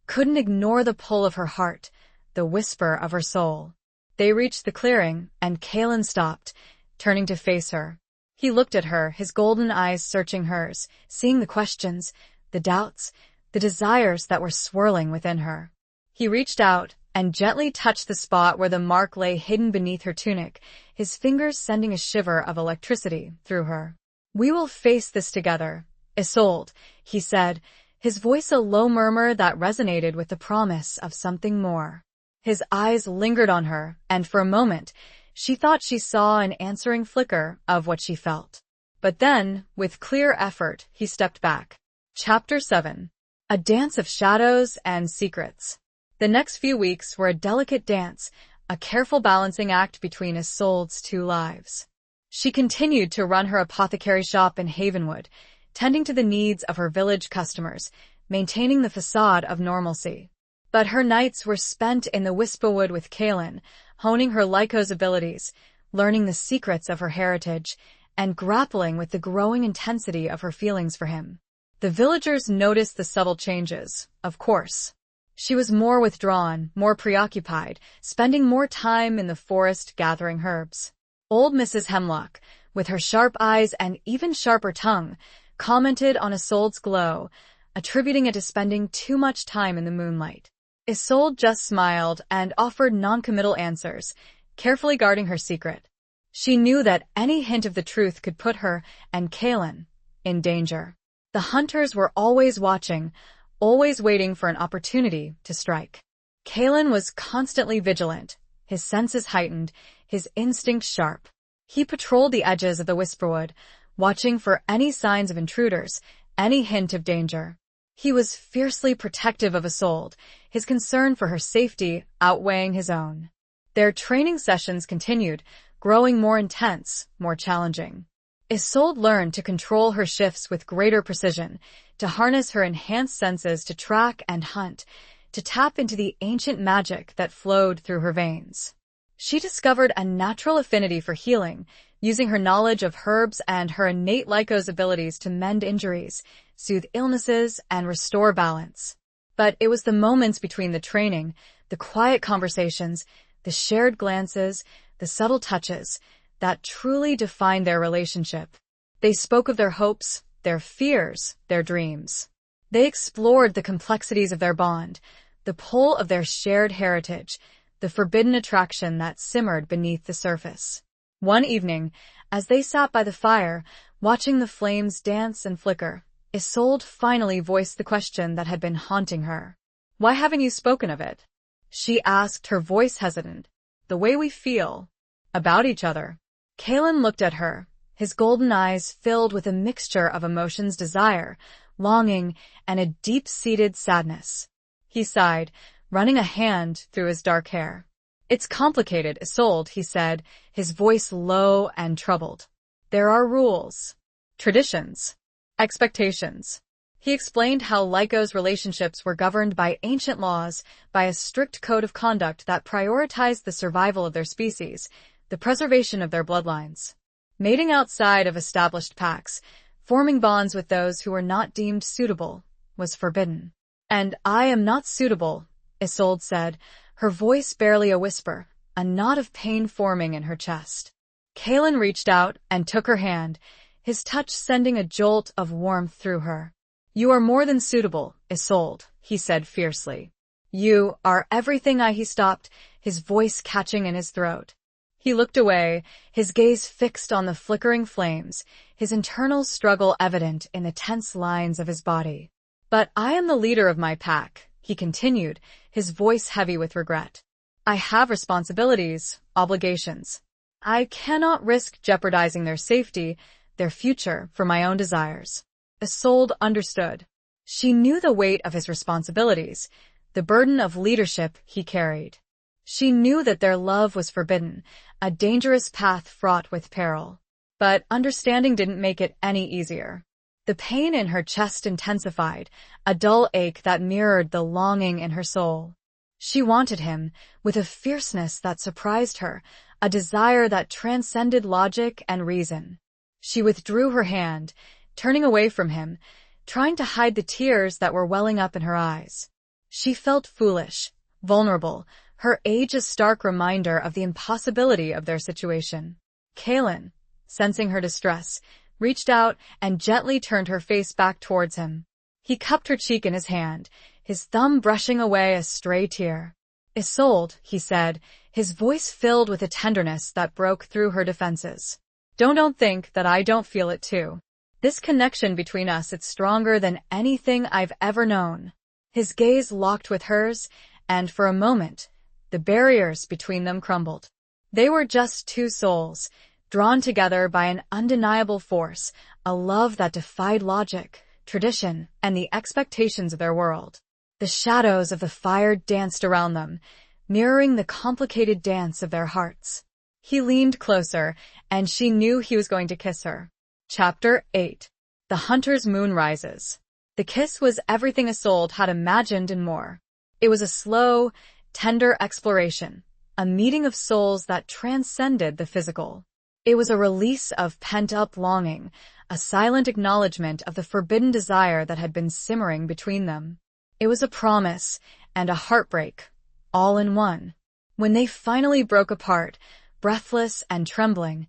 couldn't ignore the pull of her heart, the whisper of her soul. They reached the clearing, and Kalen stopped, turning to face her. He looked at her, his golden eyes searching hers, seeing the questions, the doubts, the desires that were swirling within her. He reached out and gently touched the spot where the mark lay hidden beneath her tunic, his fingers sending a shiver of electricity through her. "We will face this together, Isolde," he said, his voice a low murmur that resonated with the promise of something more. His eyes lingered on her, and for a moment, she thought she saw an answering flicker of what she felt. But then, with clear effort, he stepped back. Chapter 7. A Dance of Shadows and Secrets. The next few weeks were a delicate dance, a careful balancing act between Isolde's two lives. She continued to run her apothecary shop in Havenwood, tending to the needs of her village customers, maintaining the facade of normalcy. But her nights were spent in the Wispawood with Kalen, honing her Lyco's abilities, learning the secrets of her heritage, and grappling with the growing intensity of her feelings for him. The villagers noticed the subtle changes, of course. She was more withdrawn, more preoccupied, spending more time in the forest gathering herbs. Old Mrs. Hemlock, with her sharp eyes and even sharper tongue, commented on Isolde's glow, attributing it to spending too much time in the moonlight. Isolde just smiled and offered non-committal answers, carefully guarding her secret. She knew that any hint of the truth could put her and Kalen in danger. The hunters were always watching, always waiting for an opportunity to strike. Kalen was constantly vigilant, his senses heightened, his instincts sharp. He patrolled the edges of the Whisperwood, watching for any signs of intruders, any hint of danger. He was fiercely protective of Isolde, his concern for her safety outweighing his own. Their training sessions continued, growing more intense, more challenging. Isolde learned to control her shifts with greater precision, to harness her enhanced senses to track and hunt, to tap into the ancient magic that flowed through her veins. She discovered a natural affinity for healing, using her knowledge of herbs and her innate Lyco's abilities to mend injuries, soothe illnesses, and restore balance. But it was the moments between the training, the quiet conversations, the shared glances, the subtle touches, that truly defined their relationship. They spoke of their hopes, their fears, their dreams. They explored the complexities of their bond, the pull of their shared heritage, the forbidden attraction that simmered beneath the surface. One evening, as they sat by the fire, watching the flames dance and flicker, Isolde finally voiced the question that had been haunting her. "Why haven't you spoken of it?" she asked, her voice hesitant. "The way we feel about each other." Kalen looked at her, his golden eyes filled with a mixture of emotions: desire, longing, and a deep-seated sadness. He sighed, running a hand through his dark hair. "It's complicated, Isolde," he said, his voice low and troubled. "There are rules, traditions, expectations." He explained how Lyco's relationships were governed by ancient laws, by a strict code of conduct that prioritized the survival of their species, the preservation of their bloodlines. Mating outside of established packs, forming bonds with those who were not deemed suitable, was forbidden. "And I am not suitable," Isolde said, her voice barely a whisper, a knot of pain forming in her chest. Kalen reached out and took her hand, his touch sending a jolt of warmth through her. "You are more than suitable, Isolde," he said fiercely. "You are everything He stopped, his voice catching in his throat. He looked away, his gaze fixed on the flickering flames, his internal struggle evident in the tense lines of his body. "But I am the leader of my pack," he continued, his voice heavy with regret. "I have responsibilities, obligations. I cannot risk jeopardizing their safety, their future, for my own desires." Isolde understood. She knew the weight of his responsibilities, the burden of leadership he carried. She knew that their love was forbidden, a dangerous path fraught with peril. But understanding didn't make it any easier. The pain in her chest intensified, a dull ache that mirrored the longing in her soul. She wanted him, with a fierceness that surprised her, a desire that transcended logic and reason. She withdrew her hand, turning away from him, trying to hide the tears that were welling up in her eyes. She felt foolish, vulnerable, her age a stark reminder of the impossibility of their situation. Kaelin, sensing her distress, reached out and gently turned her face back towards him. He cupped her cheek in his hand, his thumb brushing away a stray tear. "Isolde," he said, his voice filled with a tenderness that broke through her defenses. Don't think that I don't feel it too. This connection between us, it's stronger than anything I've ever known." His gaze locked with hers, and for a moment, the barriers between them crumbled. They were just two souls, drawn together by an undeniable force, a love that defied logic, tradition, and the expectations of their world. The shadows of the fire danced around them, mirroring the complicated dance of their hearts. He leaned closer, and she knew he was going to kiss her. Chapter 8. The Hunter's Moon Rises. The kiss was everything Isolde had imagined and more. It was a slow, tender exploration, a meeting of souls that transcended the physical. It was a release of pent-up longing, a silent acknowledgement of the forbidden desire that had been simmering between them. It was a promise and a heartbreak, all in one. When they finally broke apart, breathless and trembling,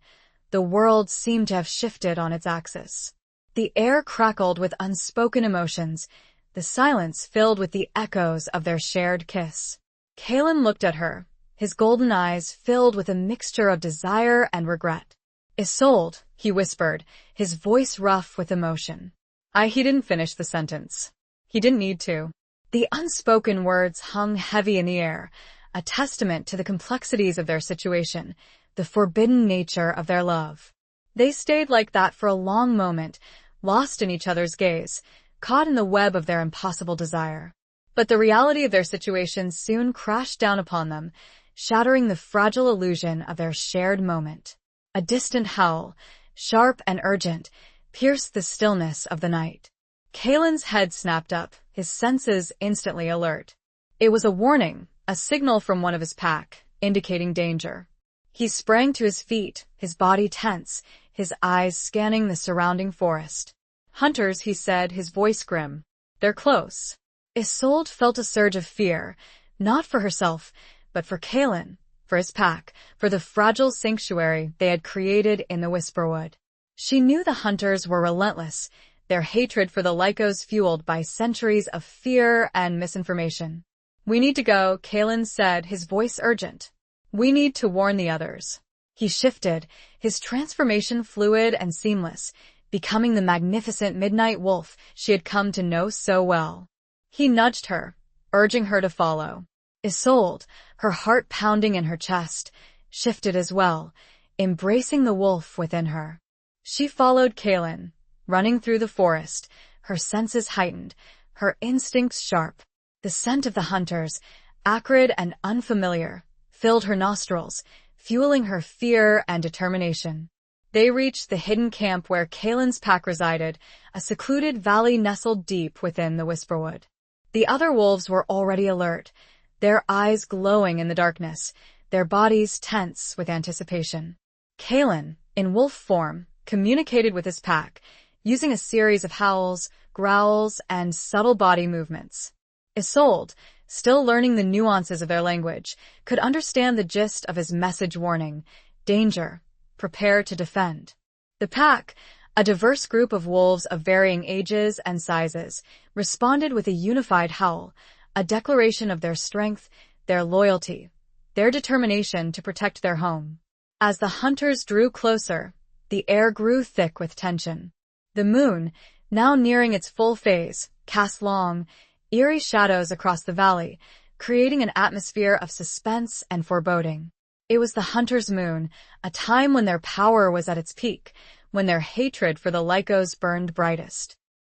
the world seemed to have shifted on its axis. The air crackled with unspoken emotions, the silence filled with the echoes of their shared kiss. Kaelin looked at her, his golden eyes filled with a mixture of desire and regret. "Isolde," he whispered, his voice rough with emotion. He didn't finish the sentence. He didn't need to. The unspoken words hung heavy in the air, a testament to the complexities of their situation, the forbidden nature of their love. They stayed like that for a long moment, lost in each other's gaze, caught in the web of their impossible desire. But the reality of their situation soon crashed down upon them, shattering the fragile illusion of their shared moment. A distant howl, sharp and urgent, pierced the stillness of the night. Kaelin's head snapped up, his senses instantly alert. It was a warning, a signal from one of his pack, indicating danger. He sprang to his feet, his body tense, his eyes scanning the surrounding forest. "Hunters," he said, his voice grim. "They're close." Isolde felt a surge of fear, not for herself, but for Kaelin, for his pack, for the fragile sanctuary they had created in the Whisperwood. She knew the hunters were relentless, their hatred for the Lycos fueled by centuries of fear and misinformation. "We need to go," Kaelin said, his voice urgent. "We need to warn the others." He shifted, his transformation fluid and seamless, becoming the magnificent midnight wolf she had come to know so well. He nudged her, urging her to follow. Isolde, her heart pounding in her chest, shifted as well, embracing the wolf within her. She followed Kaelin, running through the forest, her senses heightened, her instincts sharp. The scent of the hunters, acrid and unfamiliar, filled her nostrils, fueling her fear and determination. They reached the hidden camp where Kaelin's pack resided, a secluded valley nestled deep within the Whisperwood. The other wolves were already alert, their eyes glowing in the darkness, their bodies tense with anticipation. Kaelin, in wolf form, communicated with his pack, using a series of howls, growls, and subtle body movements. Isolde, still learning the nuances of their language, could understand the gist of his message warning: danger, prepare to defend. The pack, a diverse group of wolves of varying ages and sizes, responded with a unified howl, a declaration of their strength, their loyalty, their determination to protect their home. As the hunters drew closer, the air grew thick with tension. The moon, now nearing its full phase, cast long, eerie shadows across the valley, creating an atmosphere of suspense and foreboding. It was the hunter's moon, a time when their power was at its peak, when their hatred for the Lycos burned brightest.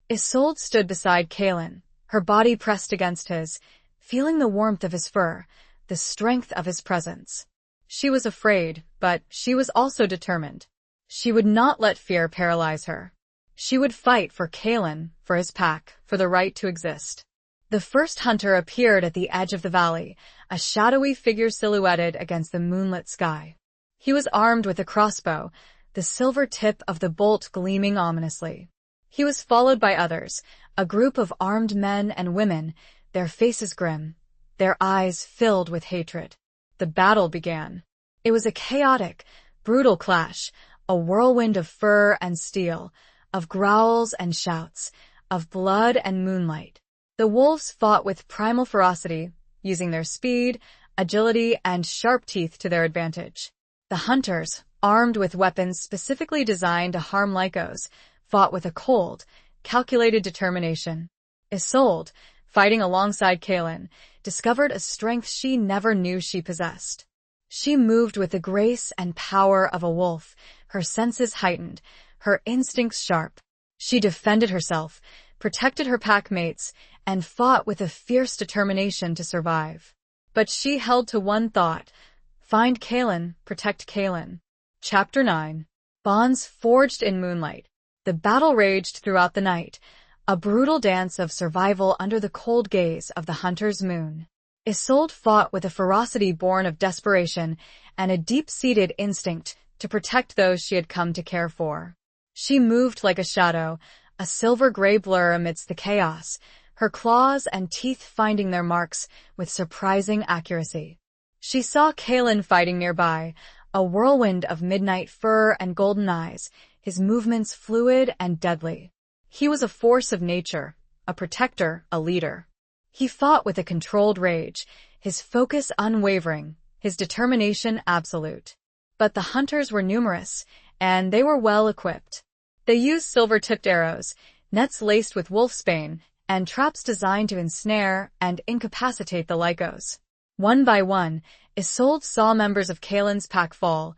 Isolde stood beside Kaelin, her body pressed against his, feeling the warmth of his fur, the strength of his presence. She was afraid, but she was also determined. She would not let fear paralyze her. She would fight for Kalen, for his pack, for the right to exist. The first hunter appeared at the edge of the valley, a shadowy figure silhouetted against the moonlit sky. He was armed with a crossbow, the silver tip of the bolt gleaming ominously. He was followed by others, a group of armed men and women, their faces grim, their eyes filled with hatred. The battle began. It was a chaotic, brutal clash, a whirlwind of fur and steel, of growls and shouts, of blood and moonlight. The wolves fought with primal ferocity, using their speed, agility, and sharp teeth to their advantage. The hunters, armed with weapons specifically designed to harm Lycos, fought with a cold, calculated determination. Isolde, fighting alongside Kalen, discovered a strength she never knew she possessed. She moved with the grace and power of a wolf, her senses heightened, her instincts sharp. She defended herself, protected her pack mates, and fought with a fierce determination to survive. But she held to one thought: find Kalen, protect Kalen. Chapter 9. Bonds forged in moonlight. The battle raged throughout the night, a brutal dance of survival under the cold gaze of the hunter's moon. Isolde fought with a ferocity born of desperation and a deep-seated instinct to protect those she had come to care for. She moved like a shadow, a silver-gray blur amidst the chaos, her claws and teeth finding their marks with surprising accuracy. She saw Kalen fighting nearby, a whirlwind of midnight fur and golden eyes, his movements fluid and deadly. He was a force of nature, a protector, a leader. He fought with a controlled rage, his focus unwavering, his determination absolute. But the hunters were numerous, and they were well equipped. They used silver-tipped arrows, nets laced with wolfsbane, and traps designed to ensnare and incapacitate the Lycos. One by one, Isolde saw members of Kalen's pack fall,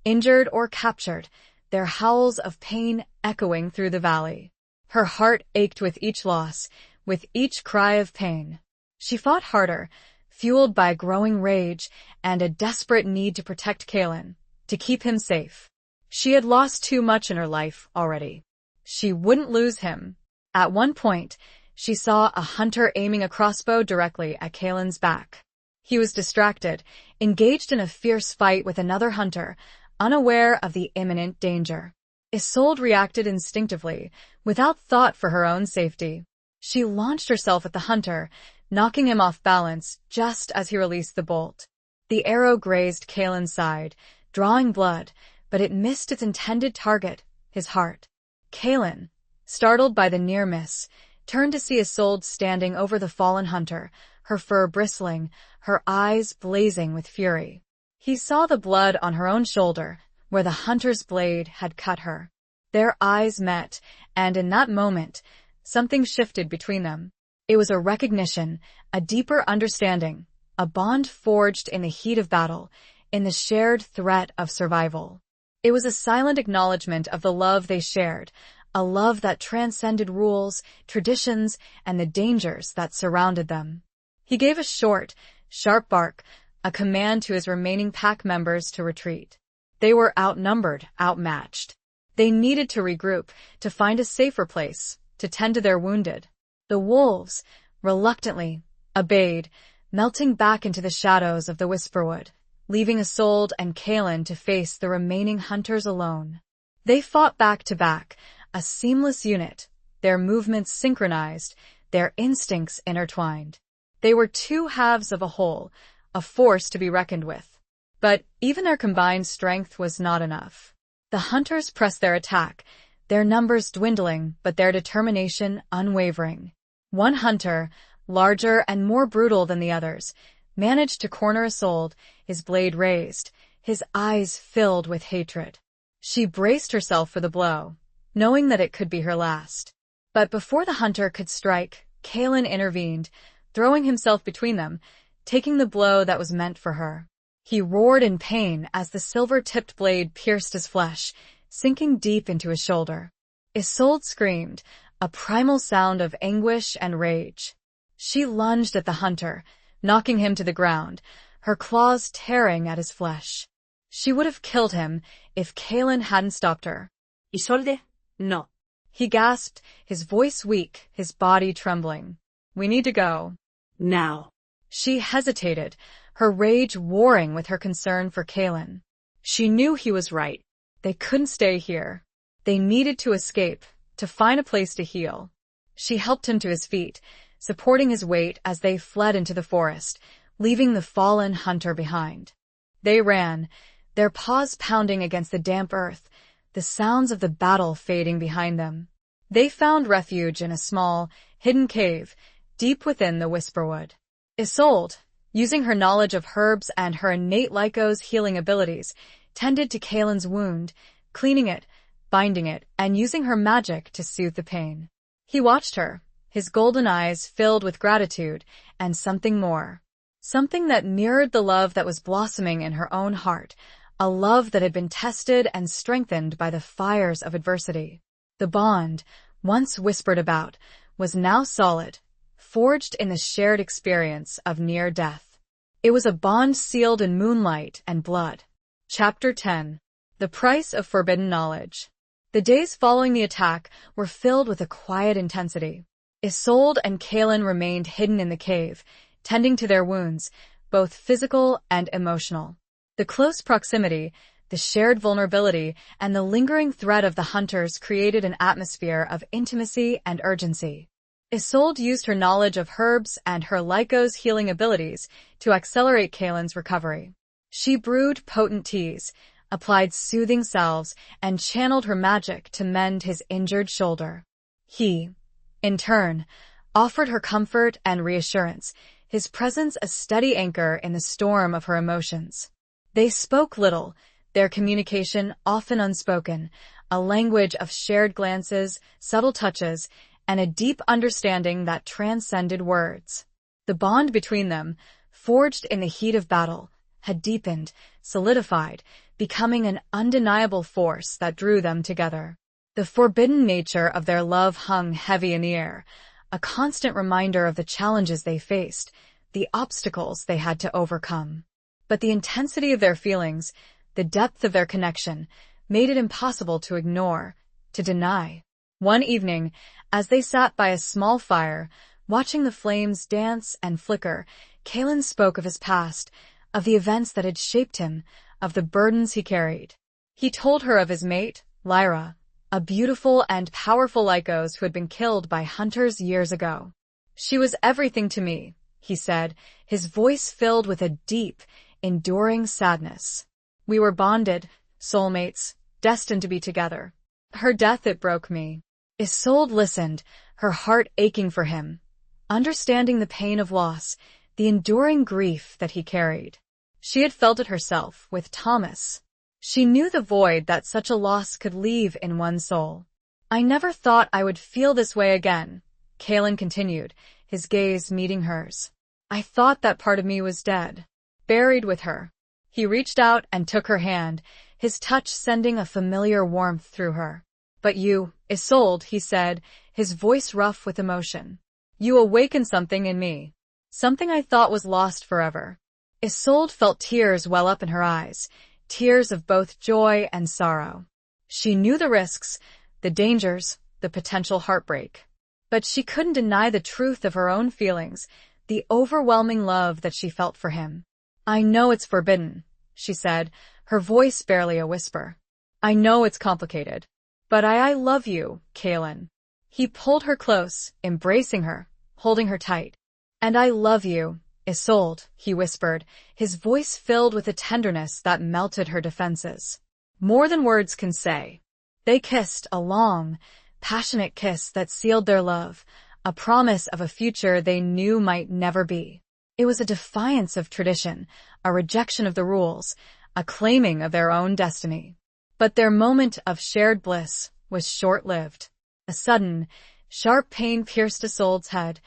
injured or captured, their howls of pain echoing through the valley. Her heart ached with each loss, with each cry of pain. She fought harder, fueled by growing rage and a desperate need to protect Kalen, to keep him safe. She had lost too much in her life already. She wouldn't lose him. At one point, she saw a hunter aiming a crossbow directly at Kalen's back. He was distracted, engaged in a fierce fight with another hunter, unaware of the imminent danger. Isolde reacted instinctively, without thought for her own safety. She launched herself at the hunter, knocking him off balance just as he released the bolt. The arrow grazed Kalen's side, drawing blood, but it missed its intended target, his heart. Kalen, startled by the near miss, turned to see Isolde standing over the fallen hunter, her fur bristling, her eyes blazing with fury. He saw the blood on her own shoulder, where the hunter's blade had cut her. Their eyes met, and in that moment, something shifted between them. It was a recognition, a deeper understanding, a bond forged in the heat of battle, in the shared threat of survival. It was a silent acknowledgement of the love they shared, a love that transcended rules, traditions, and the dangers that surrounded them. He gave a short, sharp bark, a command to his remaining pack members to retreat. They were outnumbered, outmatched. They needed to regroup, to find a safer place, to tend to their wounded. The wolves, reluctantly, obeyed, melting back into the shadows of the Whisperwood, leaving Isolde and Kalen to face the remaining hunters alone. They fought back to back, a seamless unit, their movements synchronized, their instincts intertwined. They were two halves of a whole, a force to be reckoned with. But even their combined strength was not enough. The hunters pressed their attack, their numbers dwindling but their determination unwavering. One hunter, larger and more brutal than the others, managed to corner Isolde, his blade raised, his eyes filled with hatred. She braced herself for the blow, knowing that it could be her last. But before the hunter could strike, Kalen intervened, throwing himself between them, taking the blow that was meant for her. He roared in pain as the silver-tipped blade pierced his flesh, sinking deep into his shoulder. Isolde screamed, a primal sound of anguish and rage. She lunged at the hunter, knocking him to the ground, her claws tearing at his flesh. She would have killed him if Kalen hadn't stopped her. Isolde, no. He gasped, his voice weak, his body trembling. "We need to go." Now. She hesitated, her rage warring with her concern for Kalen. She knew he was right. They couldn't stay here. They needed to escape, to find a place to heal. She helped him to his feet, supporting his weight as they fled into the forest, leaving the fallen hunter behind. They ran, their paws pounding against the damp earth, the sounds of the battle fading behind them. They found refuge in a small, hidden cave, deep within the Whisperwood. Isolde, using her knowledge of herbs and her innate Lyco's healing abilities, tended to Kalen's wound, cleaning it, binding it, and using her magic to soothe the pain. He watched her, his golden eyes filled with gratitude and something more. Something that mirrored the love that was blossoming in her own heart, a love that had been tested and strengthened by the fires of adversity. The bond, once whispered about, was now solid, forged in the shared experience of near death. It was a bond sealed in moonlight and blood. Chapter 10. The Price of Forbidden Knowledge. The days following the attack were filled with a quiet intensity. Isolde and Kalen remained hidden in the cave, tending to their wounds, both physical and emotional. The close proximity, the shared vulnerability, and the lingering threat of the hunters created an atmosphere of intimacy and urgency. Isolde used her knowledge of herbs and her Lyco's healing abilities to accelerate Kalen's recovery. She brewed potent teas, applied soothing salves, and channeled her magic to mend his injured shoulder. He, in turn, offered her comfort and reassurance, his presence a steady anchor in the storm of her emotions. They spoke little, their communication often unspoken, a language of shared glances, subtle touches, and a deep understanding that transcended words. The bond between them, forged in the heat of battle, had deepened, solidified, becoming an undeniable force that drew them together. The forbidden nature of their love hung heavy in the air, a constant reminder of the challenges they faced, the obstacles they had to overcome. But the intensity of their feelings, the depth of their connection, made it impossible to ignore, to deny. One evening, as they sat by a small fire, watching the flames dance and flicker, Kalen spoke of his past, of the events that had shaped him, of the burdens he carried. He told her of his mate, Lyra, a beautiful and powerful Lycos who had been killed by hunters years ago. "She was everything to me," he said, his voice filled with a deep, enduring sadness. "We were bonded, soulmates, destined to be together. Her death, it broke me." Isolde listened, her heart aching for him, understanding the pain of loss, the enduring grief that he carried. She had felt it herself with Thomas. She knew the void that such a loss could leave in one's soul. "I never thought I would feel this way again," Kalen continued, his gaze meeting hers. "I thought that part of me was dead, buried with her." He reached out and took her hand, his touch sending a familiar warmth through her. "But you, Isolde," he said, his voice rough with emotion. "You awakened something in me. Something I thought was lost forever." Isolde felt tears well up in her eyes, tears of both joy and sorrow. She knew the risks, the dangers, the potential heartbreak. But she couldn't deny the truth of her own feelings, the overwhelming love that she felt for him. "I know it's forbidden," she said, her voice barely a whisper. "I know it's complicated. But I love you, Kalen." He pulled her close, embracing her, holding her tight. "And I love you, Isolde," he whispered, his voice filled with a tenderness that melted her defenses. More than words can say. They kissed, a long, passionate kiss that sealed their love, a promise of a future they knew might never be. It was a defiance of tradition, a rejection of the rules, a claiming of their own destiny. But their moment of shared bliss was short-lived. A sudden, sharp pain pierced Isolde's head,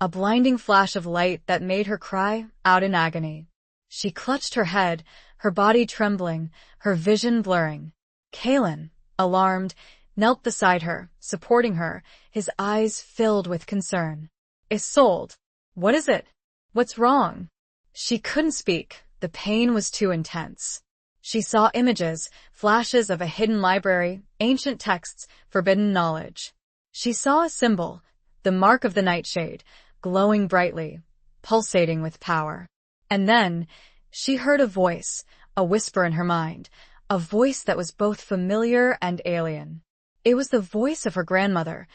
a blinding flash of light that made her cry out in agony. She clutched her head, her body trembling, her vision blurring. Kalen, alarmed, knelt beside her, supporting her, his eyes filled with concern. "Isolde, what is it? What's wrong?" She couldn't speak. The pain was too intense. She saw images, flashes of a hidden library, ancient texts, forbidden knowledge. She saw a symbol, the mark of the nightshade, glowing brightly, pulsating with power. And then, she heard a voice, a whisper in her mind, a voice that was both familiar and alien. It was the voice of her grandmother,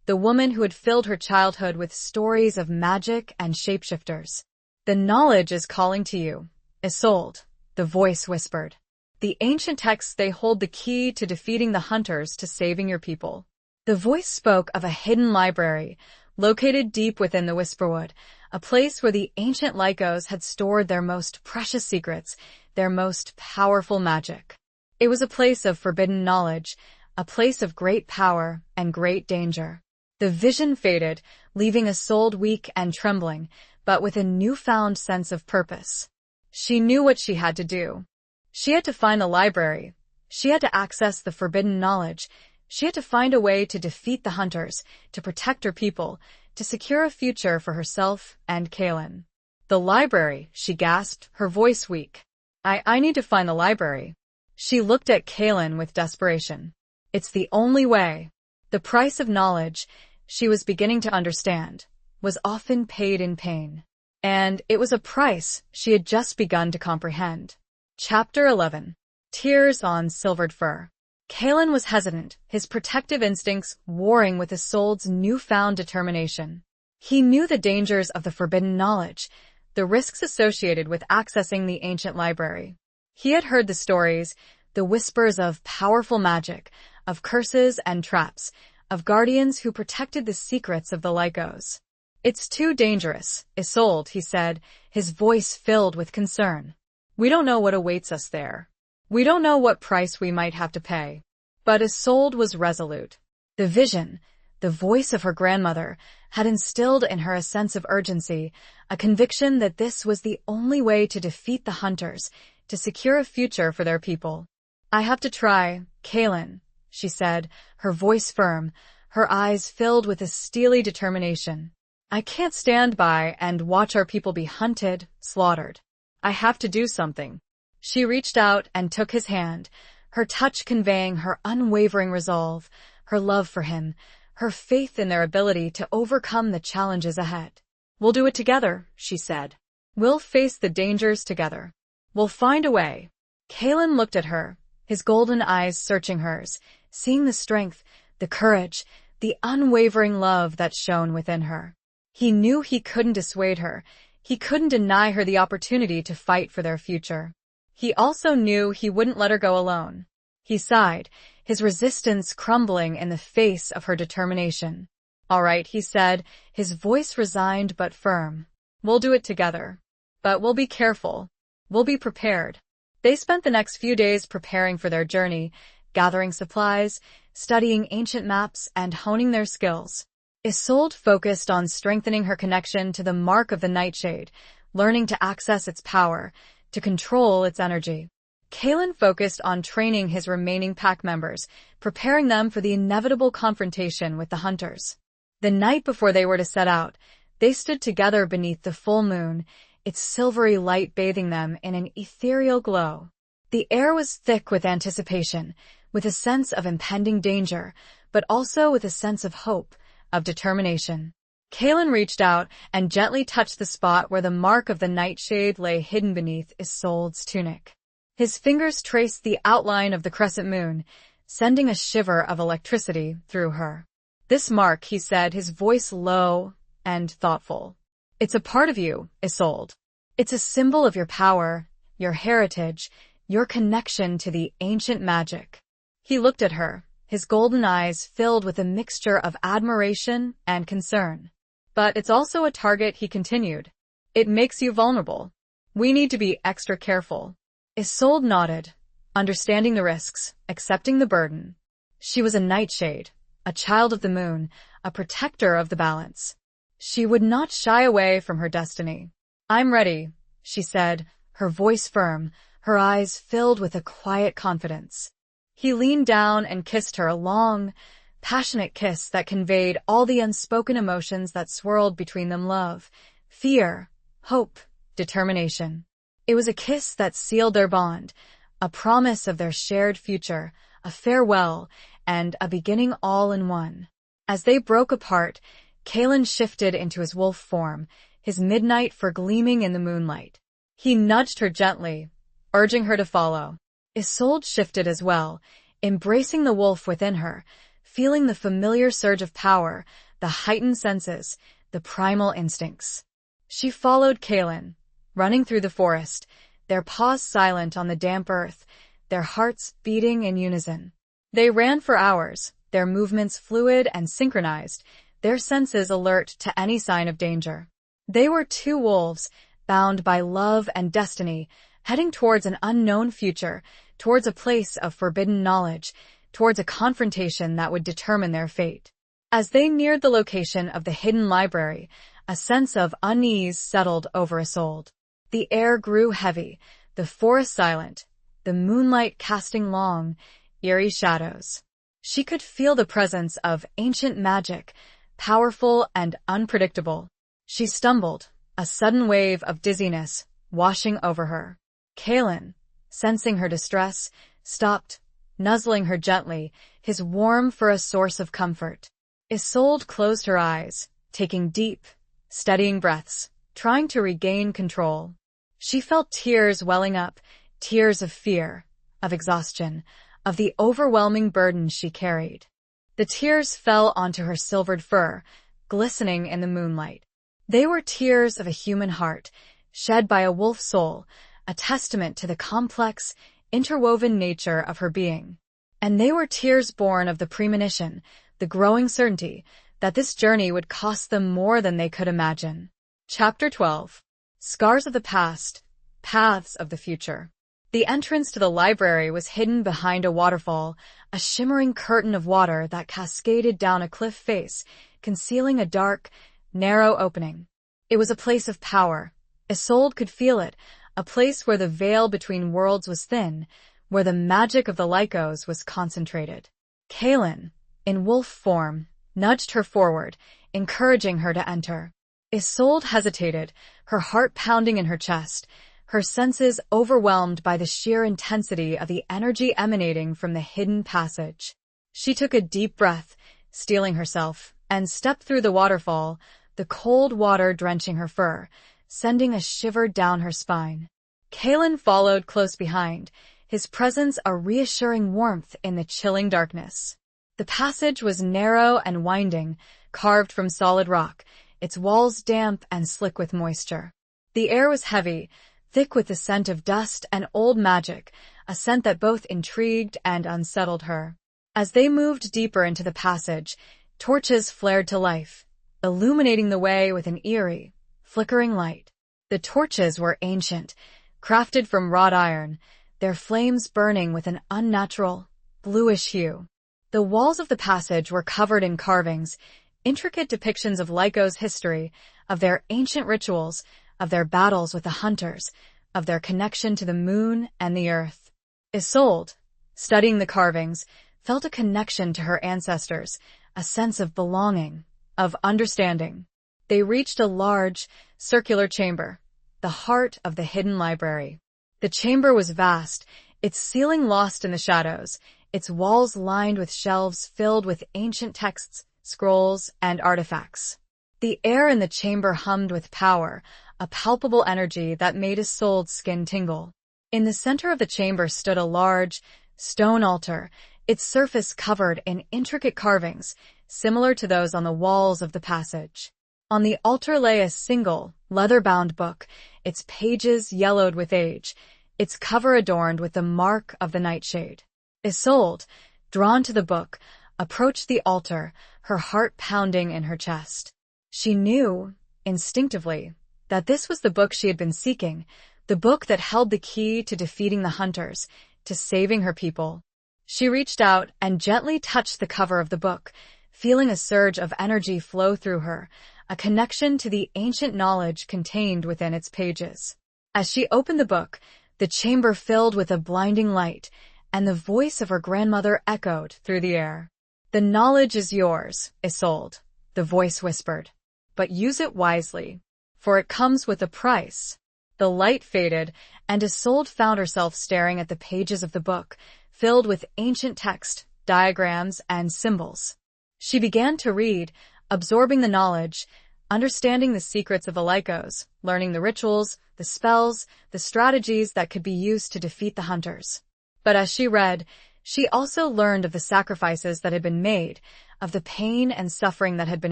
the woman who had filled her childhood with stories of magic and shapeshifters. "The knowledge is calling to you, Isolde," the voice whispered. "The ancient texts, they hold the key to defeating the hunters, to saving your people." The voice spoke of a hidden library, located deep within the Whisperwood, a place where the ancient Lycos had stored their most precious secrets, their most powerful magic. It was a place of forbidden knowledge, a place of great power and great danger. The vision faded, leaving Isolde weak and trembling, but with a newfound sense of purpose. She knew what she had to do. She had to find the library. She had to access the forbidden knowledge. She had to find a way to defeat the hunters, to protect her people, to secure a future for herself and Kaelin. "The library," she gasped, her voice weak. I need to find the library." She looked at Kaelin with desperation. "It's the only way." The price of knowledge, she was beginning to understand, was often paid in pain. And it was a price she had just begun to comprehend. Chapter 11. Tears on Silvered Fur. Kaelin was hesitant, his protective instincts warring with Isolde's newfound determination. He knew the dangers of the forbidden knowledge, the risks associated with accessing the ancient library. He had heard the stories, the whispers of powerful magic, of curses and traps, of guardians who protected the secrets of the Lycos. "It's too dangerous, Isolde," he said, his voice filled with concern. "We don't know what awaits us there. We don't know what price we might have to pay." But Isolde was resolute. The vision, the voice of her grandmother, had instilled in her a sense of urgency, a conviction that this was the only way to defeat the hunters, to secure a future for their people. "I have to try, Kaelin," she said, her voice firm, her eyes filled with a steely determination. "I can't stand by and watch our people be hunted, slaughtered. I have to do something." She reached out and took his hand, her touch conveying her unwavering resolve, her love for him, her faith in their ability to overcome the challenges ahead. "We'll do it together," she said. "We'll face the dangers together. We'll find a way." Kaelin looked at her, his golden eyes searching hers, seeing the strength, the courage, the unwavering love that shone within her. He knew he couldn't dissuade her. He couldn't deny her the opportunity to fight for their future. He also knew he wouldn't let her go alone. He sighed, his resistance crumbling in the face of her determination. "All right," he said, his voice resigned but firm. "We'll do it together. But we'll be careful. We'll be prepared." They spent the next few days preparing for their journey, gathering supplies, studying ancient maps, and honing their skills. Isolde focused on strengthening her connection to the mark of the nightshade, learning to access its power, to control its energy. Kaelin focused on training his remaining pack members, preparing them for the inevitable confrontation with the hunters. The night before they were to set out, they stood together beneath the full moon, its silvery light bathing them in an ethereal glow. The air was thick with anticipation, with a sense of impending danger, but also with a sense of hope, of determination. Kaelin reached out and gently touched the spot where the mark of the nightshade lay hidden beneath Isolde's tunic. His fingers traced the outline of the crescent moon, sending a shiver of electricity through her. "This mark," he said, his voice low and thoughtful. "It's a part of you, Isolde. It's a symbol of your power, your heritage, your connection to the ancient magic." He looked at her, his golden eyes filled with a mixture of admiration and concern. "But it's also a target," he continued. "It makes you vulnerable. We need to be extra careful." Isolde nodded, understanding the risks, accepting the burden. She was a nightshade, a child of the moon, a protector of the balance. She would not shy away from her destiny. "I'm ready," she said, her voice firm, her eyes filled with a quiet confidence. He leaned down and kissed her, a long, passionate kiss that conveyed all the unspoken emotions that swirled between them: love, fear, hope, determination. It was a kiss that sealed their bond, a promise of their shared future, a farewell, and a beginning all in one. As they broke apart, Kalen shifted into his wolf form, his midnight fur gleaming in the moonlight. He nudged her gently, urging her to follow. Isolde shifted as well, embracing the wolf within her, feeling the familiar surge of power, the heightened senses, the primal instincts. She followed Kalen, running through the forest, their paws silent on the damp earth, their hearts beating in unison. They ran for hours, their movements fluid and synchronized, their senses alert to any sign of danger. They were two wolves, bound by love and destiny, heading towards an unknown future, towards a place of forbidden knowledge, towards a confrontation that would determine their fate. As they neared the location of the hidden library, a sense of unease settled over Isolde. The air grew heavy, the forest silent, the moonlight casting long, eerie shadows. She could feel the presence of ancient magic, powerful and unpredictable. She stumbled, a sudden wave of dizziness washing over her. Kalen, sensing her distress, stopped, nuzzling her gently, his warmth for a source of comfort. Isolde closed her eyes, taking deep, steadying breaths, trying to regain control. She felt tears welling up, tears of fear, of exhaustion, of the overwhelming burden she carried. The tears fell onto her silvered fur, glistening in the moonlight. They were tears of a human heart, shed by a wolf soul, a testament to the complex, interwoven nature of her being. And they were tears born of the premonition, the growing certainty, that this journey would cost them more than they could imagine. Chapter 12. Scars of the Past, Paths of the Future. The entrance to the library was hidden behind a waterfall, a shimmering curtain of water that cascaded down a cliff face, concealing a dark, narrow opening. It was a place of power. Isolde could feel it, a place where the veil between worlds was thin, where the magic of the Lycos was concentrated. Kalen, in wolf form, nudged her forward, encouraging her to enter. Isolde hesitated, her heart pounding in her chest, her senses overwhelmed by the sheer intensity of the energy emanating from the hidden passage. She took a deep breath, steeling herself, and stepped through the waterfall, the cold water drenching her fur, sending a shiver down her spine. Kalen followed close behind, his presence a reassuring warmth in the chilling darkness. The passage was narrow and winding, carved from solid rock, its walls damp and slick with moisture. The air was heavy, thick with the scent of dust and old magic, a scent that both intrigued and unsettled her. As they moved deeper into the passage, torches flared to life, illuminating the way with an eerie, flickering light. The torches were ancient, crafted from wrought iron, their flames burning with an unnatural, bluish hue. The walls of the passage were covered in carvings, intricate depictions of Lyco's history, of their ancient rituals, of their battles with the hunters, of their connection to the moon and the earth. Isolde, studying the carvings, felt a connection to her ancestors, a sense of belonging, of understanding. They reached a large, circular chamber, the heart of the hidden library. The chamber was vast, its ceiling lost in the shadows, its walls lined with shelves filled with ancient texts, scrolls, and artifacts. The air in the chamber hummed with power, a palpable energy that made Isolde's skin tingle. In the center of the chamber stood a large, stone altar, its surface covered in intricate carvings, similar to those on the walls of the passage. On the altar lay a single, leather-bound book, its pages yellowed with age, its cover adorned with the mark of the nightshade. Isolde, drawn to the book, approached the altar, her heart pounding in her chest. She knew, instinctively, that this was the book she had been seeking, the book that held the key to defeating the hunters, to saving her people. She reached out and gently touched the cover of the book, feeling a surge of energy flow through her, a connection to the ancient knowledge contained within its pages. As she opened the book, the chamber filled with a blinding light, and the voice of her grandmother echoed through the air. "The knowledge is yours, Isolde," the voice whispered, "but use it wisely, for it comes with a price." The light faded, and Isolde found herself staring at the pages of the book, filled with ancient text, diagrams, and symbols. She began to read, absorbing the knowledge, understanding the secrets of the Lycos, learning the rituals, the spells, the strategies that could be used to defeat the hunters. But as she read, she also learned of the sacrifices that had been made, of the pain and suffering that had been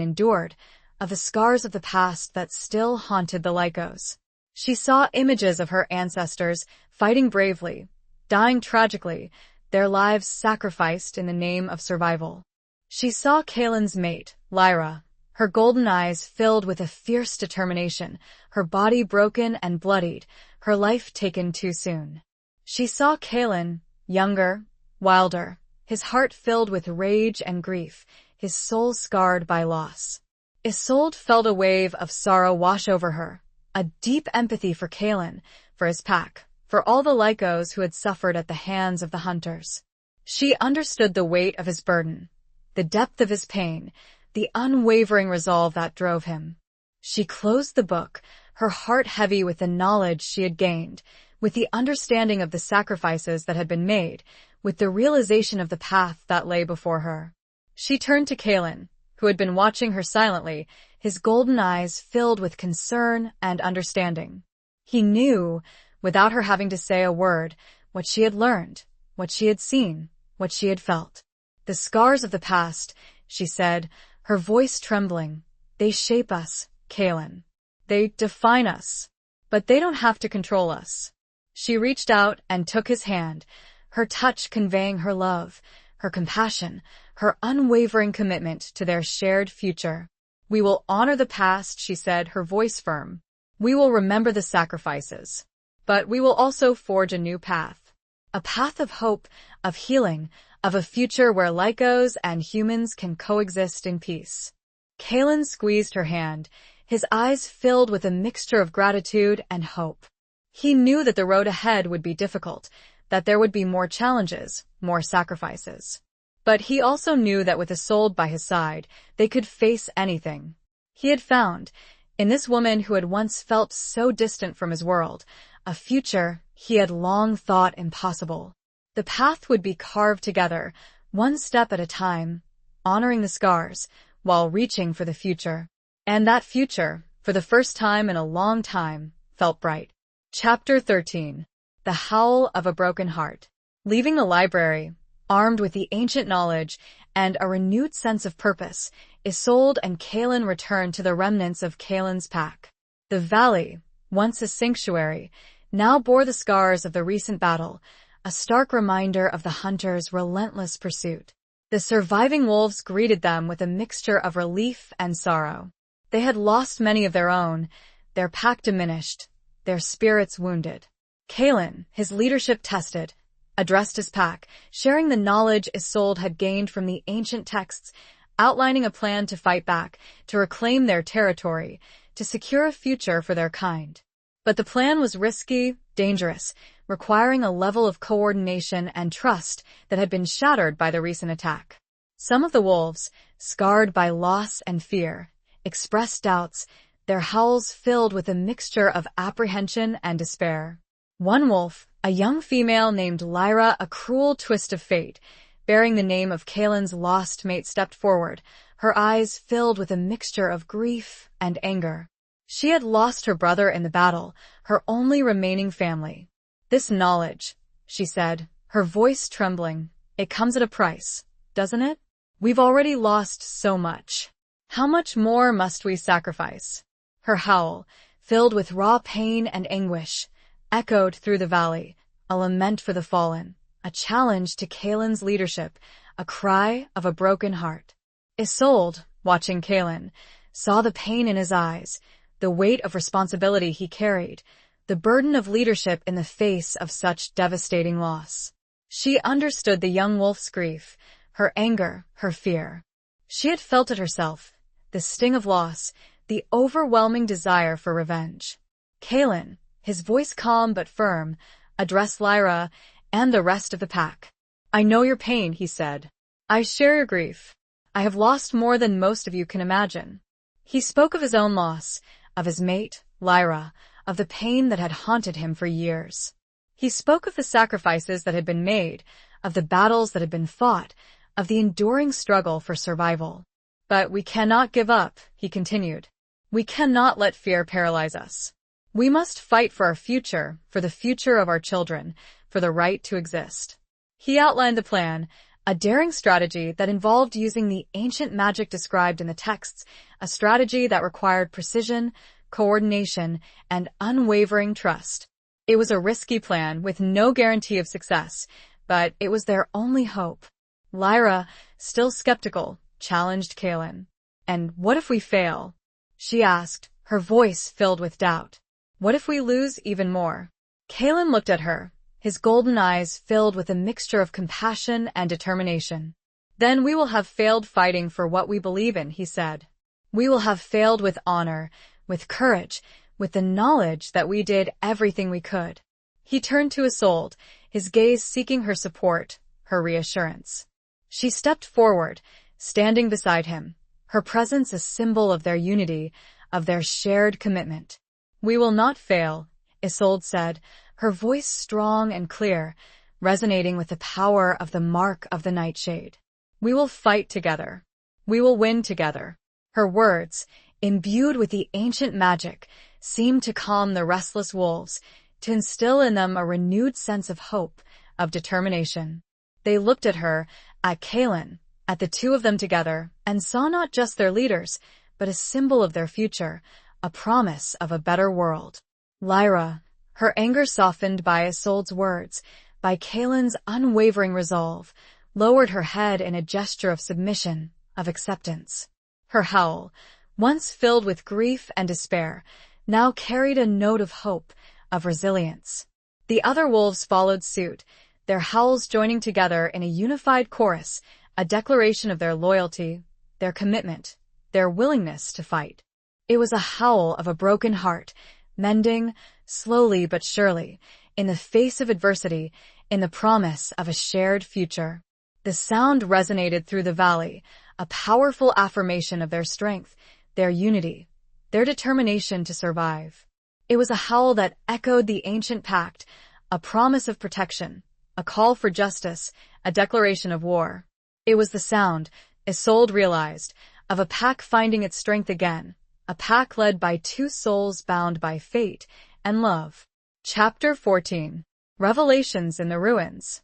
endured, of the scars of the past that still haunted the Lycos. She saw images of her ancestors fighting bravely, dying tragically, their lives sacrificed in the name of survival. She saw Kaelin's mate, Lyra, her golden eyes filled with a fierce determination, her body broken and bloodied, her life taken too soon. She saw Kaelin, younger, wilder, his heart filled with rage and grief, his soul scarred by loss. Isolde felt a wave of sorrow wash over her, a deep empathy for Kaelin, for his pack, for all the Lycos who had suffered at the hands of the hunters. She understood the weight of his burden, the depth of his pain, the unwavering resolve that drove him. She closed the book, her heart heavy with the knowledge she had gained, with the understanding of the sacrifices that had been made, with the realization of the path that lay before her. She turned to Kaelin, who had been watching her silently, his golden eyes filled with concern and understanding. He knew, without her having to say a word, what she had learned, what she had seen, what she had felt. The scars of the past, she said, her voice trembling, they shape us, Kaelin. They define us. But they don't have to control us. She reached out and took his hand, her touch conveying her love, her compassion, her unwavering commitment to their shared future. We will honor the past, she said, her voice firm. We will remember the sacrifices. But we will also forge a new path. A path of hope, of healing, of a future where Lycos and humans can coexist in peace. Kaelin squeezed her hand, his eyes filled with a mixture of gratitude and hope. He knew that the road ahead would be difficult, that there would be more challenges, more sacrifices. But he also knew that with Isolde by his side, they could face anything. He had found, in this woman who had once felt so distant from his world, a future he had long thought impossible. The path would be carved together, one step at a time, honoring the scars, while reaching for the future. And that future, for the first time in a long time, felt bright. Chapter 13. The Howl of a Broken Heart. Leaving the library, armed with the ancient knowledge and a renewed sense of purpose, Isolde and Kaelin returned to the remnants of Kaelin's pack. The valley, once a sanctuary, now bore the scars of the recent battle, a stark reminder of the hunters' relentless pursuit. The surviving wolves greeted them with a mixture of relief and sorrow. They had lost many of their own, their pack diminished, their spirits wounded. Kaelin, his leadership tested, addressed his pack, sharing the knowledge Isolde had gained from the ancient texts, outlining a plan to fight back, to reclaim their territory, to secure a future for their kind. But the plan was risky, dangerous, requiring a level of coordination and trust that had been shattered by the recent attack. Some of the wolves, scarred by loss and fear, expressed doubts, their howls filled with a mixture of apprehension and despair. One wolf, a young female named Lyra, a cruel twist of fate, bearing the name of Kaelin's lost mate, stepped forward, her eyes filled with a mixture of grief and anger. She had lost her brother in the battle, her only remaining family. This knowledge, she said, her voice trembling, it comes at a price, doesn't it? We've already lost so much. How much more must we sacrifice? Her howl, filled with raw pain and anguish, echoed through the valley, a lament for the fallen, a challenge to Kaelin's leadership, a cry of a broken heart. Isolde, watching Kaelin, saw the pain in his eyes, the weight of responsibility he carried, the burden of leadership in the face of such devastating loss. She understood the young wolf's grief, her anger, her fear. She had felt it herself, the sting of loss, the overwhelming desire for revenge. Kaelin, his voice calm but firm, addressed Lyra and the rest of the pack. I know your pain, he said. I share your grief. I have lost more than most of you can imagine. He spoke of his own loss, of his mate, Lyra, of the pain that had haunted him for years. He spoke of the sacrifices that had been made, of the battles that had been fought, of the enduring struggle for survival. But we cannot give up, he continued. We cannot let fear paralyze us. We must fight for our future, for the future of our children, for the right to exist. He outlined the plan, a daring strategy that involved using the ancient magic described in the texts, a strategy that required precision, coordination, and unwavering trust. It was a risky plan with no guarantee of success, but it was their only hope. Lyra, still skeptical, challenged Kaelin. "And what if we fail?" she asked, her voice filled with doubt. "What if we lose even more?" Kaelin looked at her, his golden eyes filled with a mixture of compassion and determination. "Then we will have failed fighting for what we believe in," he said. "We will have failed with honor, with courage, with the knowledge that we did everything we could." He turned to Isolde, his gaze seeking her support, her reassurance. She stepped forward, standing beside him, her presence a symbol of their unity, of their shared commitment. "We will not fail," Isolde said, her voice strong and clear, resonating with the power of the mark of the nightshade. "We will fight together. We will win together." Her words, imbued with the ancient magic, seemed to calm the restless wolves, to instill in them a renewed sense of hope, of determination. They looked at her, at Kaelin, at the two of them together, and saw not just their leaders, but a symbol of their future, a promise of a better world. Lyra, her anger softened by Isolde's words, by Kaelin's unwavering resolve, lowered her head in a gesture of submission, of acceptance. Her howl, once filled with grief and despair, now carried a note of hope, of resilience. The other wolves followed suit, their howls joining together in a unified chorus, a declaration of their loyalty, their commitment, their willingness to fight. It was a howl of a broken heart, mending, slowly but surely, in the face of adversity, in the promise of a shared future. The sound resonated through the valley, a powerful affirmation of their strength, their unity, their determination to survive. It was a howl that echoed the ancient pact, a promise of protection, a call for justice, a declaration of war. It was the sound, Isolde realized, of a pack finding its strength again, a pack led by two souls bound by fate and love. Chapter 14. Revelations in the Ruins.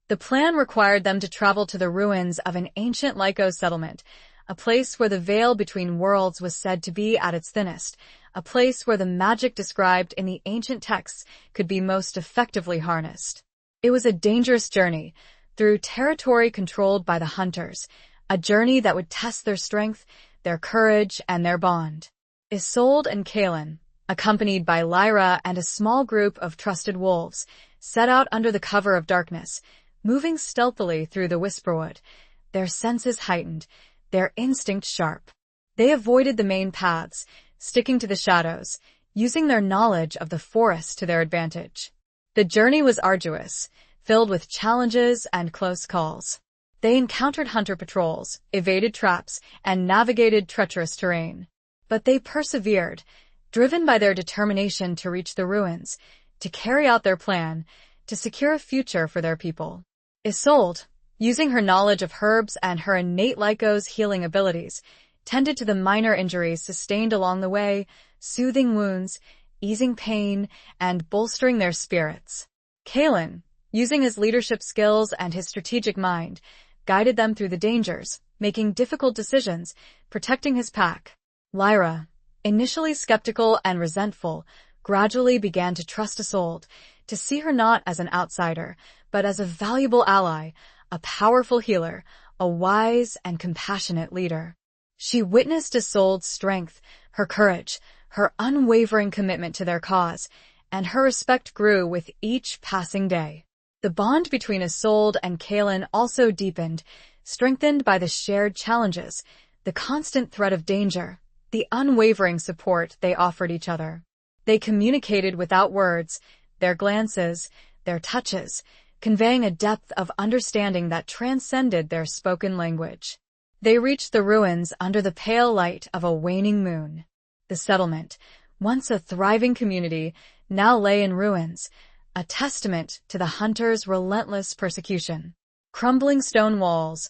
The plan required them to travel to the ruins of an ancient Lyco settlement, a place where the veil between worlds was said to be at its thinnest, a place where the magic described in the ancient texts could be most effectively harnessed. It was a dangerous journey, through territory controlled by the hunters, a journey that would test their strength, their courage, and their bond. Isolde and Kaelin, accompanied by Lyra and a small group of trusted wolves, set out under the cover of darkness, moving stealthily through the Whisperwood, their senses heightened, their instincts sharp. They avoided the main paths, sticking to the shadows, using their knowledge of the forest to their advantage. The journey was arduous, filled with challenges and close calls. They encountered hunter patrols, evaded traps, and navigated treacherous terrain. But they persevered, driven by their determination to reach the ruins, to carry out their plan, to secure a future for their people. Isolde, using her knowledge of herbs and her innate Lyco's healing abilities, tended to the minor injuries sustained along the way, soothing wounds, easing pain, and bolstering their spirits. Kaelin, using his leadership skills and his strategic mind, guided them through the dangers, making difficult decisions, protecting his pack. Lyra, initially skeptical and resentful, gradually began to trust Isolde, to see her not as an outsider, but as a valuable ally, a powerful healer, a wise and compassionate leader. She witnessed Isolde's strength, her courage, her unwavering commitment to their cause, and her respect grew with each passing day. The bond between Isolde and Kaelin also deepened, strengthened by the shared challenges, the constant threat of danger, the unwavering support they offered each other. They communicated without words, their glances, their touches, conveying a depth of understanding that transcended their spoken language. They reached the ruins under the pale light of a waning moon. The settlement, once a thriving community, now lay in ruins, a testament to the hunters' relentless persecution. Crumbling stone walls,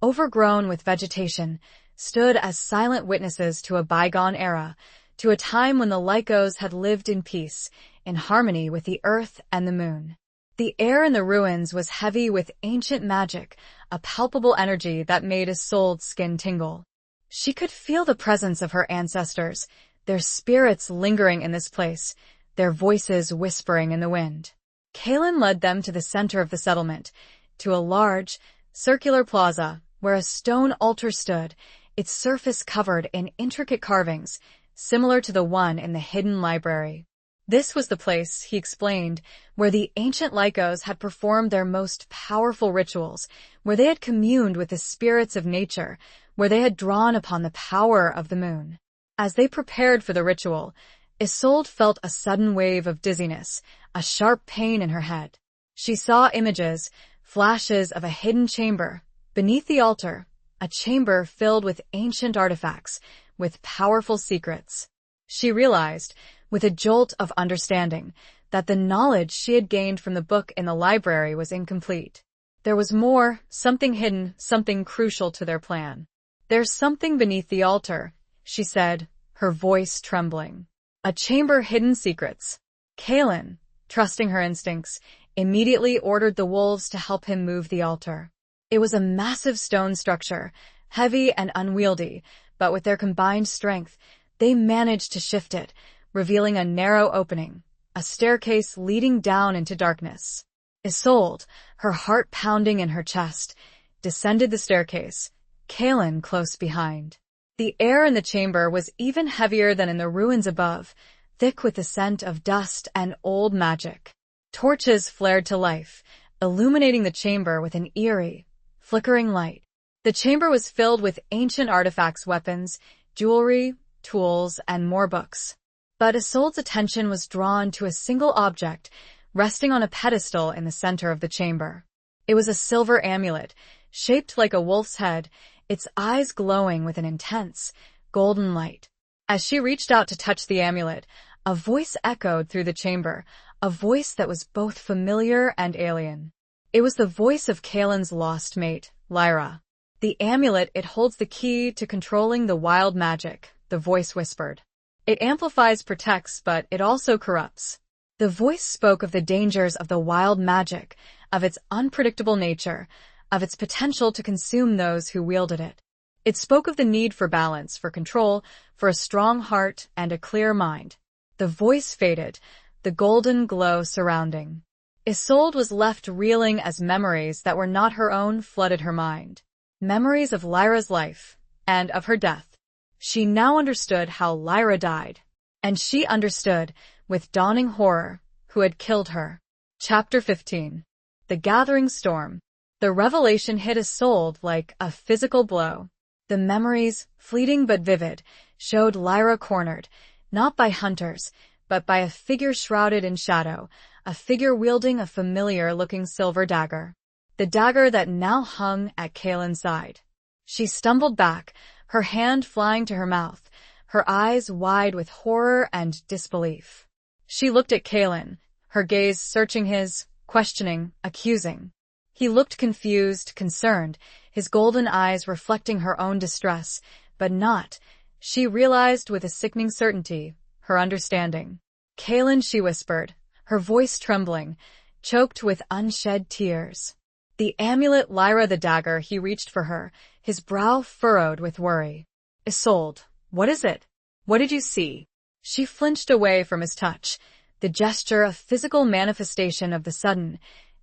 overgrown with vegetation, stood as silent witnesses to a bygone era, to a time when the Lycos had lived in peace, in harmony with the earth and the moon. The air in the ruins was heavy with ancient magic, a palpable energy that made Isolde's skin tingle. She could feel the presence of her ancestors, their spirits lingering in this place, their voices whispering in the wind. Kaelin led them to the center of the settlement, to a large, circular plaza where a stone altar stood, its surface covered in intricate carvings, similar to the one in the hidden library. This was the place, he explained, where the ancient Lycos had performed their most powerful rituals, where they had communed with the spirits of nature, where they had drawn upon the power of the moon. As they prepared for the ritual, Isolde felt a sudden wave of dizziness, a sharp pain in her head. She saw images, flashes of a hidden chamber, beneath the altar, a chamber filled with ancient artifacts, with powerful secrets. She realized, with a jolt of understanding, that the knowledge she had gained from the book in the library was incomplete. There was more, something hidden, something crucial to their plan. "There's something beneath the altar," she said, her voice trembling. "A chamber hidden secrets." Kaelin, trusting her instincts, immediately ordered the wolves to help him move the altar. It was a massive stone structure, heavy and unwieldy, but with their combined strength, they managed to shift it, revealing a narrow opening, a staircase leading down into darkness. Isolde, her heart pounding in her chest, descended the staircase, Kaelin close behind. The air in the chamber was even heavier than in the ruins above, thick with the scent of dust and old magic. Torches flared to life, illuminating the chamber with an eerie, flickering light. The chamber was filled with ancient artifacts, weapons, jewelry, tools, and more books. But Isolde's attention was drawn to a single object, resting on a pedestal in the center of the chamber. It was a silver amulet, shaped like a wolf's head, its eyes glowing with an intense, golden light. As she reached out to touch the amulet, a voice echoed through the chamber, a voice that was both familiar and alien. It was the voice of Kaelin's lost mate, Lyra. "The amulet, it holds the key to controlling the wild magic," the voice whispered. "It amplifies, protects, but it also corrupts." The voice spoke of the dangers of the wild magic, of its unpredictable nature, of its potential to consume those who wielded it. It spoke of the need for balance, for control, for a strong heart and a clear mind. The voice faded, the golden glow surrounding. Isolde was left reeling as memories that were not her own flooded her mind. Memories of Lyra's life, and of her death. She now understood how Lyra died. And she understood, with dawning horror, who had killed her. Chapter 15. The Gathering Storm. The revelation hit Isolde like a physical blow. The memories, fleeting but vivid, showed Lyra cornered, not by hunters, but by a figure shrouded in shadow, a figure wielding a familiar-looking silver dagger. The dagger that now hung at Kaelin's side. She stumbled back, her hand flying to her mouth, her eyes wide with horror and disbelief. She looked at Kaelin, her gaze searching his, questioning, accusing. He looked confused, concerned, his golden eyes reflecting her own distress, but not, she realized with a sickening certainty, her understanding. "Kaelin," she whispered, her voice trembling, choked with unshed tears. The amulet, Lyra, the dagger, he reached for her, his brow furrowed with worry. "Isolde, what is it? What did you see?" She flinched away from his touch, the gesture a physical manifestation of the sudden,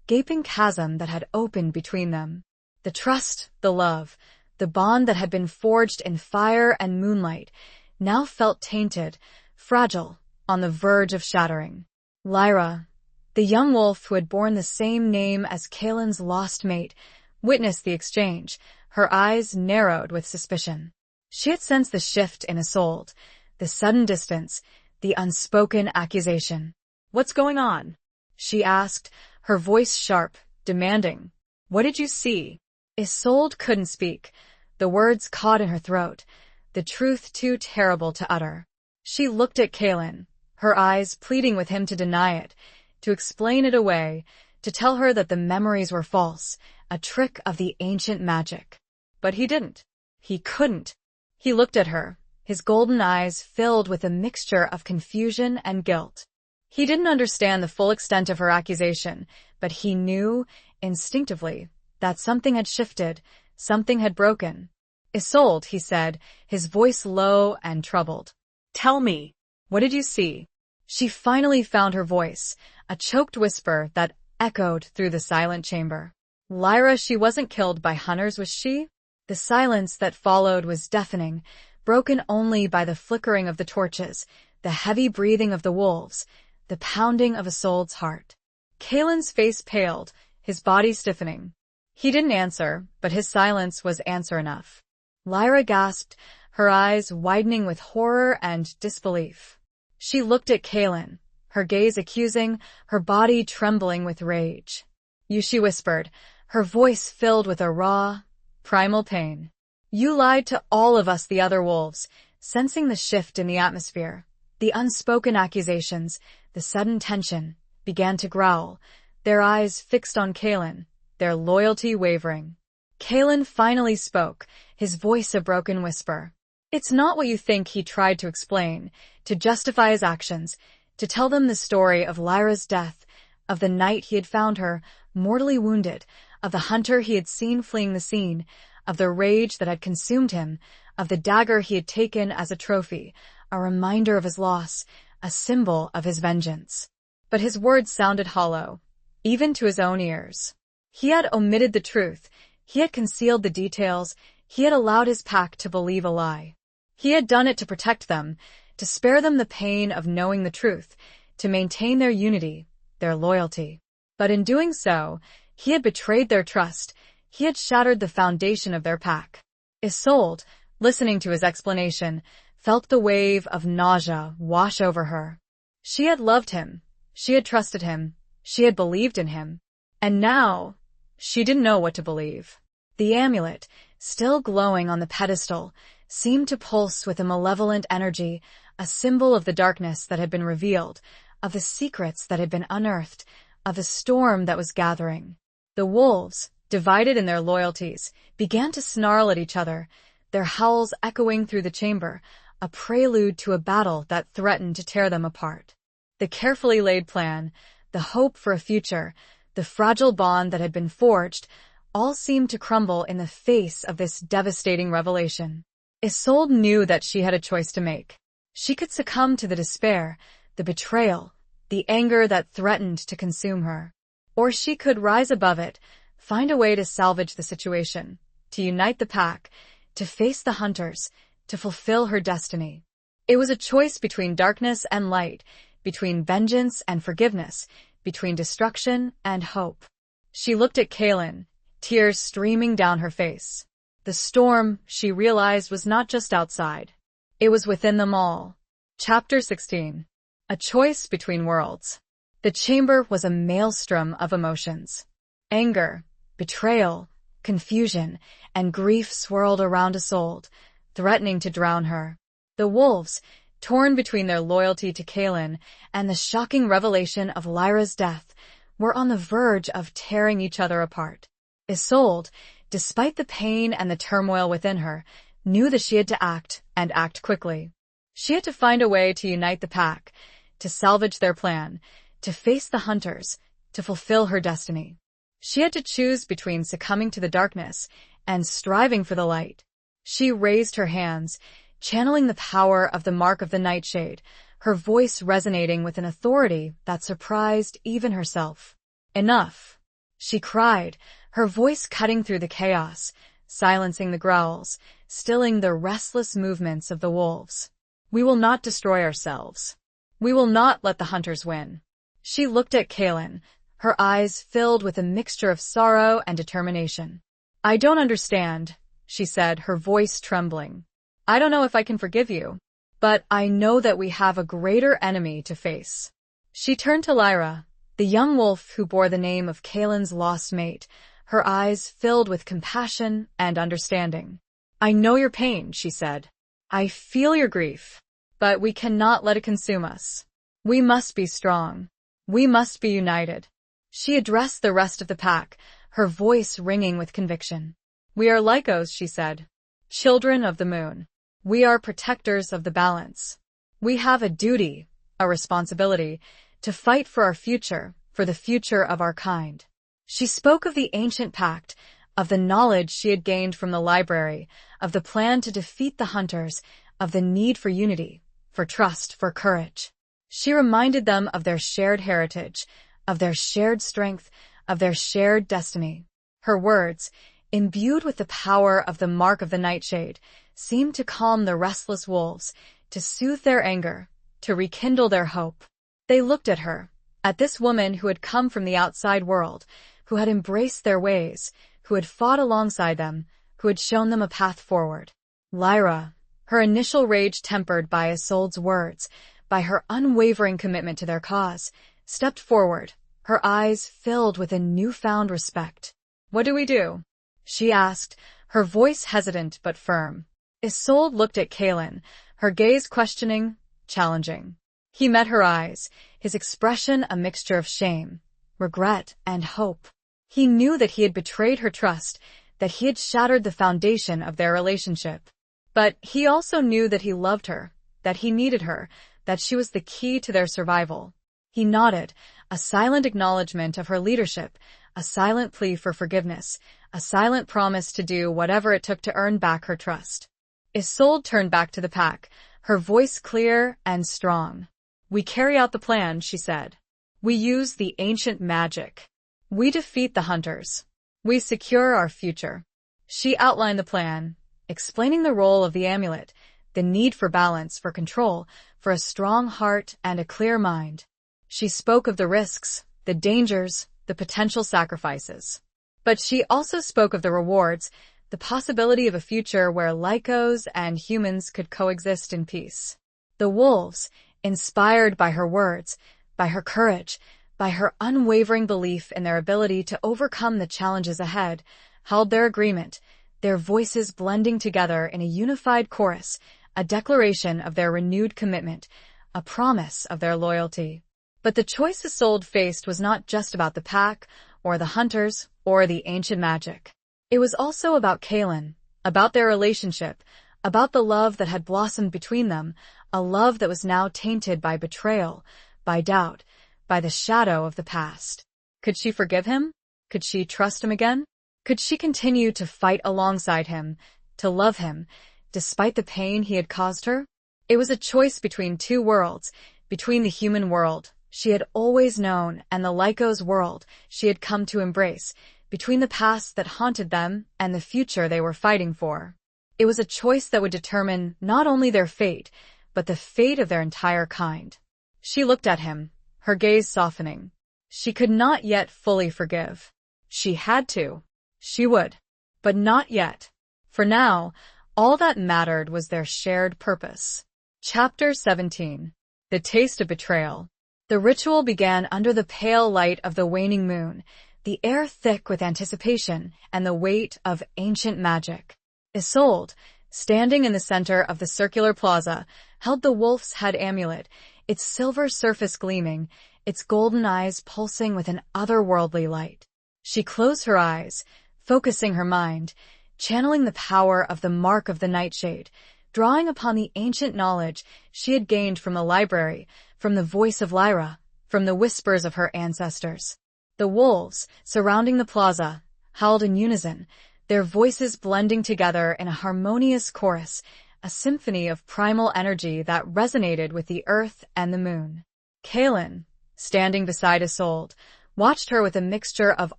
gaping chasm that had opened between them. The trust, the love, the bond that had been forged in fire and moonlight, now felt tainted, fragile, on the verge of shattering. Lyra, the young wolf who had borne the same name as Kaelin's lost mate, witnessed the exchange, her eyes narrowed with suspicion. She had sensed the shift in Isolde, the sudden distance, the unspoken accusation. "What's going on?" she asked, her voice sharp, demanding. "What did you see?" Isolde couldn't speak, the words caught in her throat, the truth too terrible to utter. She looked at Kaelin, her eyes pleading with him to deny it, to explain it away, to tell her that the memories were false, a trick of the ancient magic. But he didn't. He couldn't. He looked at her, his golden eyes filled with a mixture of confusion and guilt. He didn't understand the full extent of her accusation, but he knew, instinctively, that something had shifted, something had broken. "Isolde," he said, his voice low and troubled. "Tell me, what did you see?" She finally found her voice, a choked whisper that echoed through the silent chamber. "Lyra, she wasn't killed by hunters, was she?" The silence that followed was deafening, broken only by the flickering of the torches, the heavy breathing of the wolves, the pounding of Isolde's heart. Kaelin's face paled, his body stiffening. He didn't answer, but his silence was answer enough. Lyra gasped, her eyes widening with horror and disbelief. She looked at Kaelin, her gaze accusing, her body trembling with rage. "You," she whispered, her voice filled with a raw, primal pain. "You lied to all of us, the other wolves," sensing the shift in the atmosphere. The unspoken accusations, the sudden tension, began to growl, their eyes fixed on Kaelin, their loyalty wavering. Kaelin finally spoke, his voice a broken whisper. "It's not what you think," he tried to explain, to justify his actions, to tell them the story of Lyra's death, of the night he had found her, mortally wounded, of the hunter he had seen fleeing the scene, of the rage that had consumed him, of the dagger he had taken as a trophy, a reminder of his loss, a symbol of his vengeance. But his words sounded hollow, even to his own ears. He had omitted the truth, he had concealed the details, he had allowed his pack to believe a lie. He had done it to protect them, to spare them the pain of knowing the truth, to maintain their unity, their loyalty. But in doing so, he had betrayed their trust, he had shattered the foundation of their pack. Isolde, listening to his explanation, felt the wave of nausea wash over her. She had loved him, she had trusted him, she had believed in him. And now, she didn't know what to believe. The amulet, still glowing on the pedestal, seemed to pulse with a malevolent energy, a symbol of the darkness that had been revealed, of the secrets that had been unearthed, of the storm that was gathering. The wolves, divided in their loyalties, began to snarl at each other, their howls echoing through the chamber, a prelude to a battle that threatened to tear them apart. The carefully laid plan, the hope for a future, the fragile bond that had been forged, all seemed to crumble in the face of this devastating revelation. Isolde knew that she had a choice to make. She could succumb to the despair, the betrayal, the anger that threatened to consume her. Or she could rise above it, find a way to salvage the situation, to unite the pack, to face the hunters, to fulfill her destiny. It was a choice between darkness and light, between vengeance and forgiveness, between destruction and hope. She looked at Kaelin, tears streaming down her face. The storm, she realized, was not just outside. It was within them all. Chapter 16. A choice between worlds. The chamber was a maelstrom of emotions. Anger, betrayal, confusion, and grief swirled around Isolde, threatening to drown her. The wolves, torn between their loyalty to Kaelin and the shocking revelation of Lyra's death, were on the verge of tearing each other apart. Isolde, despite the pain and the turmoil within her, knew that she had to act, and act quickly. She had to find a way to unite the pack, to salvage their plan, to face the hunters, to fulfill her destiny. She had to choose between succumbing to the darkness and striving for the light. She raised her hands, channeling the power of the mark of the nightshade, her voice resonating with an authority that surprised even herself. "Enough," she cried, her voice cutting through the chaos, silencing the growls, stilling the restless movements of the wolves. "We will not destroy ourselves. We will not let the hunters win." She looked at Kaelin, her eyes filled with a mixture of sorrow and determination. "I don't understand," she said, her voice trembling. "I don't know if I can forgive you, but I know that we have a greater enemy to face." She turned to Lyra, the young wolf who bore the name of Kaelin's lost mate, her eyes filled with compassion and understanding. "I know your pain," she said. "I feel your grief. But we cannot let it consume us. We must be strong. We must be united. She addressed the rest of the pack, her voice ringing with conviction. We are Lycos, she said. Children of the moon. We are protectors of the balance. We have a duty, a responsibility, to fight for our future, for the future of our kind. She spoke of the ancient pact, of the knowledge she had gained from the library, of the plan to defeat the hunters, of the need for unity, for trust, for courage. She reminded them of their shared heritage, of their shared strength, of their shared destiny. Her words, imbued with the power of the mark of the nightshade, seemed to calm the restless wolves, to soothe their anger, to rekindle their hope. They looked at her, at this woman who had come from the outside world, who had embraced their ways, who had fought alongside them, who had shown them a path forward. Lyra, her initial rage tempered by Isolde's words, by her unwavering commitment to their cause, stepped forward, her eyes filled with a newfound respect. What do we do? She asked, her voice hesitant but firm. Isolde looked at Kaelin, her gaze questioning, challenging. He met her eyes, his expression a mixture of shame, regret, and hope. He knew that he had betrayed her trust, that he had shattered the foundation of their relationship. But he also knew that he loved her, that he needed her, that she was the key to their survival. He nodded, a silent acknowledgement of her leadership, a silent plea for forgiveness, a silent promise to do whatever it took to earn back her trust. Isolde turned back to the pack, her voice clear and strong. We carry out the plan, she said. We use the ancient magic. We defeat the hunters. We secure our future. She outlined the plan, explaining the role of the amulet, the need for balance, for control, for a strong heart and a clear mind. She spoke of the risks, the dangers, the potential sacrifices. But she also spoke of the rewards, the possibility of a future where Lycos and humans could coexist in peace. The wolves, inspired by her words, by her courage, by her unwavering belief in their ability to overcome the challenges ahead, held their agreement, their voices blending together in a unified chorus, a declaration of their renewed commitment, a promise of their loyalty. But the choice Isolde faced was not just about the pack, or the hunters, or the ancient magic. It was also about Kaelin, about their relationship, about the love that had blossomed between them, a love that was now tainted by betrayal, by doubt, by the shadow of the past. Could she forgive him? Could she trust him again? Could she continue to fight alongside him, to love him, despite the pain he had caused her? It was a choice between two worlds, between the human world she had always known and the Lycos world she had come to embrace, between the past that haunted them and the future they were fighting for. It was a choice that would determine not only their fate, but the fate of their entire kind. She looked at him, her gaze softening. She could not yet fully forgive. She had to. She would. But not yet. For now, all that mattered was their shared purpose. Chapter 17. The Taste of Betrayal. The ritual began under the pale light of the waning moon, the air thick with anticipation and the weight of ancient magic. Isolde, standing in the center of the circular plaza, held the wolf's head amulet, its silver surface gleaming, its golden eyes pulsing with an otherworldly light. She closed her eyes, focusing her mind, channeling the power of the mark of the nightshade, drawing upon the ancient knowledge she had gained from the library, from the voice of Lyra, from the whispers of her ancestors. The wolves, surrounding the plaza, howled in unison, their voices blending together in a harmonious chorus, a symphony of primal energy that resonated with the earth and the moon. Kaelin, standing beside Isolde, watched her with a mixture of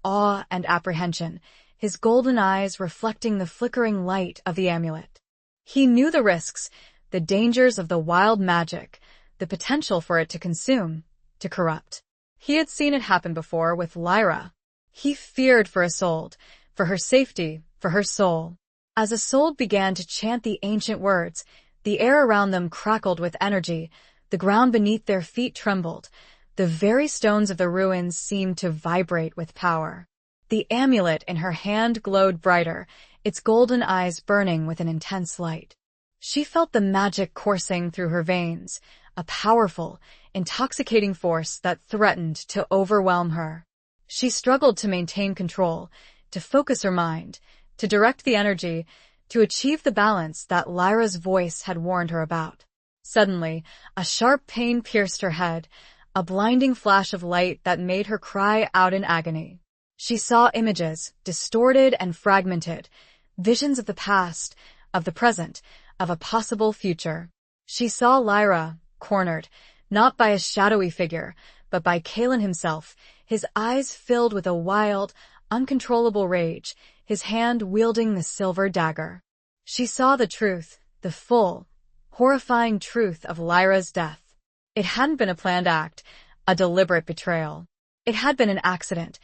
awe and apprehension, his golden eyes reflecting the flickering light of the amulet. He knew the risks, the dangers of the wild magic, the potential for it to consume, to corrupt. He had seen it happen before with Lyra. He feared for Isolde, for her safety, for her soul. As Isolde began to chant the ancient words, the air around them crackled with energy, the ground beneath their feet trembled, the very stones of the ruins seemed to vibrate with power. The amulet in her hand glowed brighter, its golden eyes burning with an intense light. She felt the magic coursing through her veins, a powerful, intoxicating force that threatened to overwhelm her. She struggled to maintain control, to focus her mind, to direct the energy, to achieve the balance that Lyra's voice had warned her about. Suddenly, a sharp pain pierced her head, a blinding flash of light that made her cry out in agony. She saw images, distorted and fragmented, visions of the past, of the present, of a possible future. She saw Lyra, cornered, not by a shadowy figure, but by Calin himself, his eyes filled with a wild, uncontrollable rage, his hand wielding the silver dagger. She saw the truth, the full, horrifying truth of Lyra's death. It hadn't been a planned act, a deliberate betrayal. It had been an accident,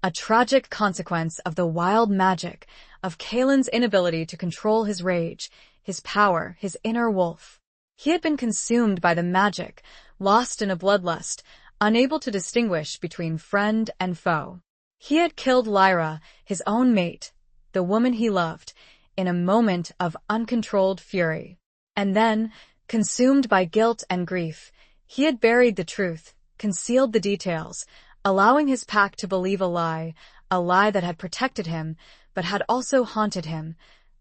a tragic consequence of the wild magic, of Caelin's inability to control his rage, his power, his inner wolf. He had been consumed by the magic, lost in a bloodlust, unable to distinguish between friend and foe. He had killed Lyra, his own mate, the woman he loved, in a moment of uncontrolled fury. And then, consumed by guilt and grief, he had buried the truth, concealed the details, allowing his pack to believe a lie that had protected him, but had also haunted him,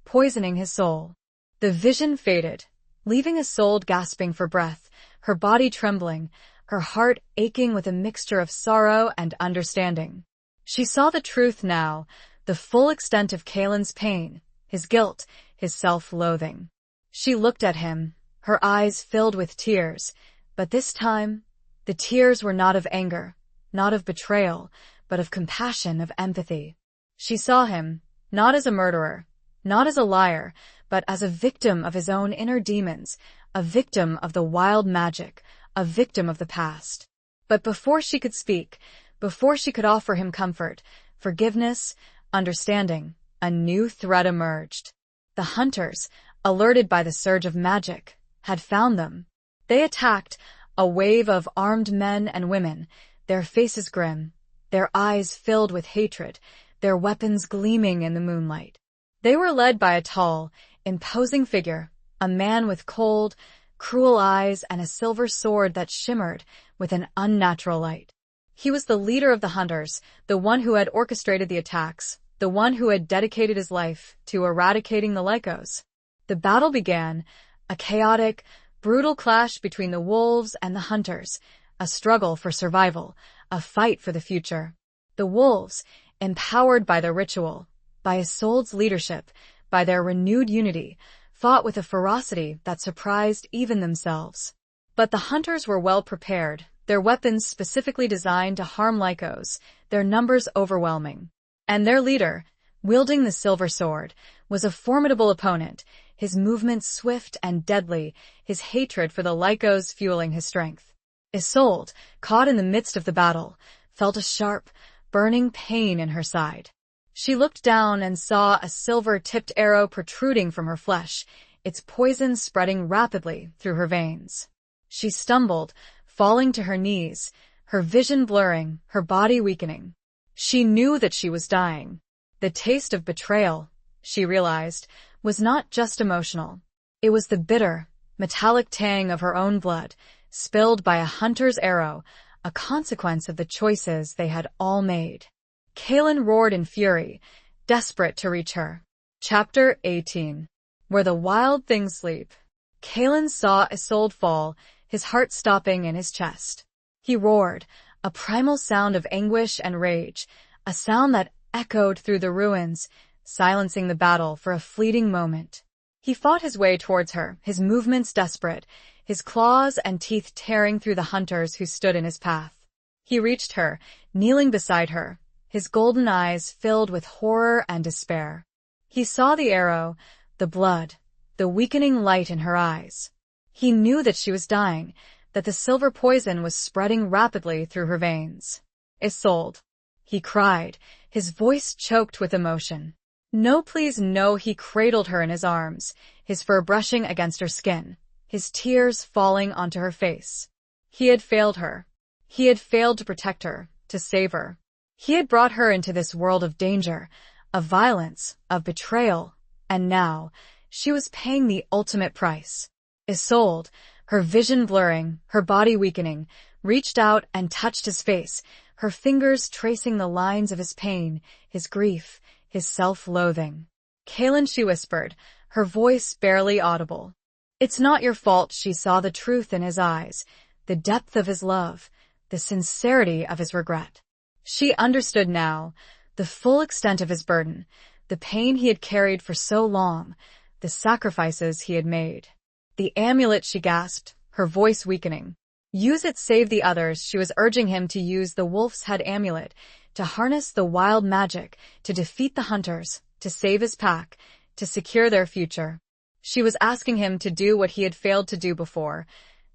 poisoning his soul. The vision faded, leaving Isolde gasping for breath, her body trembling, her heart aching with a mixture of sorrow and understanding. She saw the truth now, the full extent of Caelin's pain, his guilt, his self-loathing. She looked at him, her eyes filled with tears, but this time, the tears were not of anger, not of betrayal, but of compassion, of empathy. She saw him, not as a murderer, not as a liar, but as a victim of his own inner demons, a victim of the wild magic, a victim of the past. But before she could speak, before she could offer him comfort, forgiveness, understanding, a new threat emerged. The hunters, alerted by the surge of magic, had found them. They attacked, a wave of armed men and women, their faces grim, their eyes filled with hatred, their weapons gleaming in the moonlight. They were led by a tall, imposing figure, a man with cold, cruel eyes and a silver sword that shimmered with an unnatural light. He was the leader of the hunters, the one who had orchestrated the attacks, the one who had dedicated his life to eradicating the Lycos. The battle began, a chaotic, brutal clash between the wolves and the hunters, a struggle for survival, a fight for the future. The wolves, empowered by the ritual, by Isolde's leadership, by their renewed unity, fought with a ferocity that surprised even themselves. But the hunters were well prepared, their weapons specifically designed to harm Lycos, their numbers overwhelming. And their leader, wielding the silver sword, was a formidable opponent, his movements swift and deadly, his hatred for the Lycos fueling his strength. Isolde, caught in the midst of the battle, felt a sharp, burning pain in her side. She looked down and saw a silver-tipped arrow protruding from her flesh, its poison spreading rapidly through her veins. She stumbled, falling to her knees, her vision blurring, her body weakening. She knew that she was dying. The taste of betrayal, she realized, was not just emotional. It was the bitter, metallic tang of her own blood, spilled by a hunter's arrow, a consequence of the choices they had all made. Calin roared in fury, desperate to reach her. Chapter 18. Where the Wild Things Sleep. Calin saw Isolde fall, his heart stopping in his chest. He roared, a primal sound of anguish and rage, a sound that echoed through the ruins, silencing the battle for a fleeting moment. He fought his way towards her, his movements desperate, his claws and teeth tearing through the hunters who stood in his path. He reached her, kneeling beside her, his golden eyes filled with horror and despair. He saw the arrow, the blood, the weakening light in her eyes. He knew that she was dying, that the silver poison was spreading rapidly through her veins. Isolde, he cried, his voice choked with emotion. No, please, no. He cradled her in his arms, his fur brushing against her skin, his tears falling onto her face. He had failed her. He had failed to protect her, to save her. He had brought her into this world of danger, of violence, of betrayal, and now, She was paying the ultimate price. Isolde, her vision blurring, her body weakening, reached out and touched his face, her fingers tracing the lines of his pain, his grief, his self-loathing. "Kaelin," she whispered, her voice barely audible. "It's not your fault." She saw the truth in his eyes, the depth of his love, the sincerity of his regret. She understood now, the full extent of his burden, the pain he had carried for so long, the sacrifices he had made. "The amulet," she gasped, her voice weakening. "Use it, save the others." She was urging him to use the wolf's head amulet, to harness the wild magic, to defeat the hunters, to save his pack, to secure their future. She was asking him to do what he had failed to do before,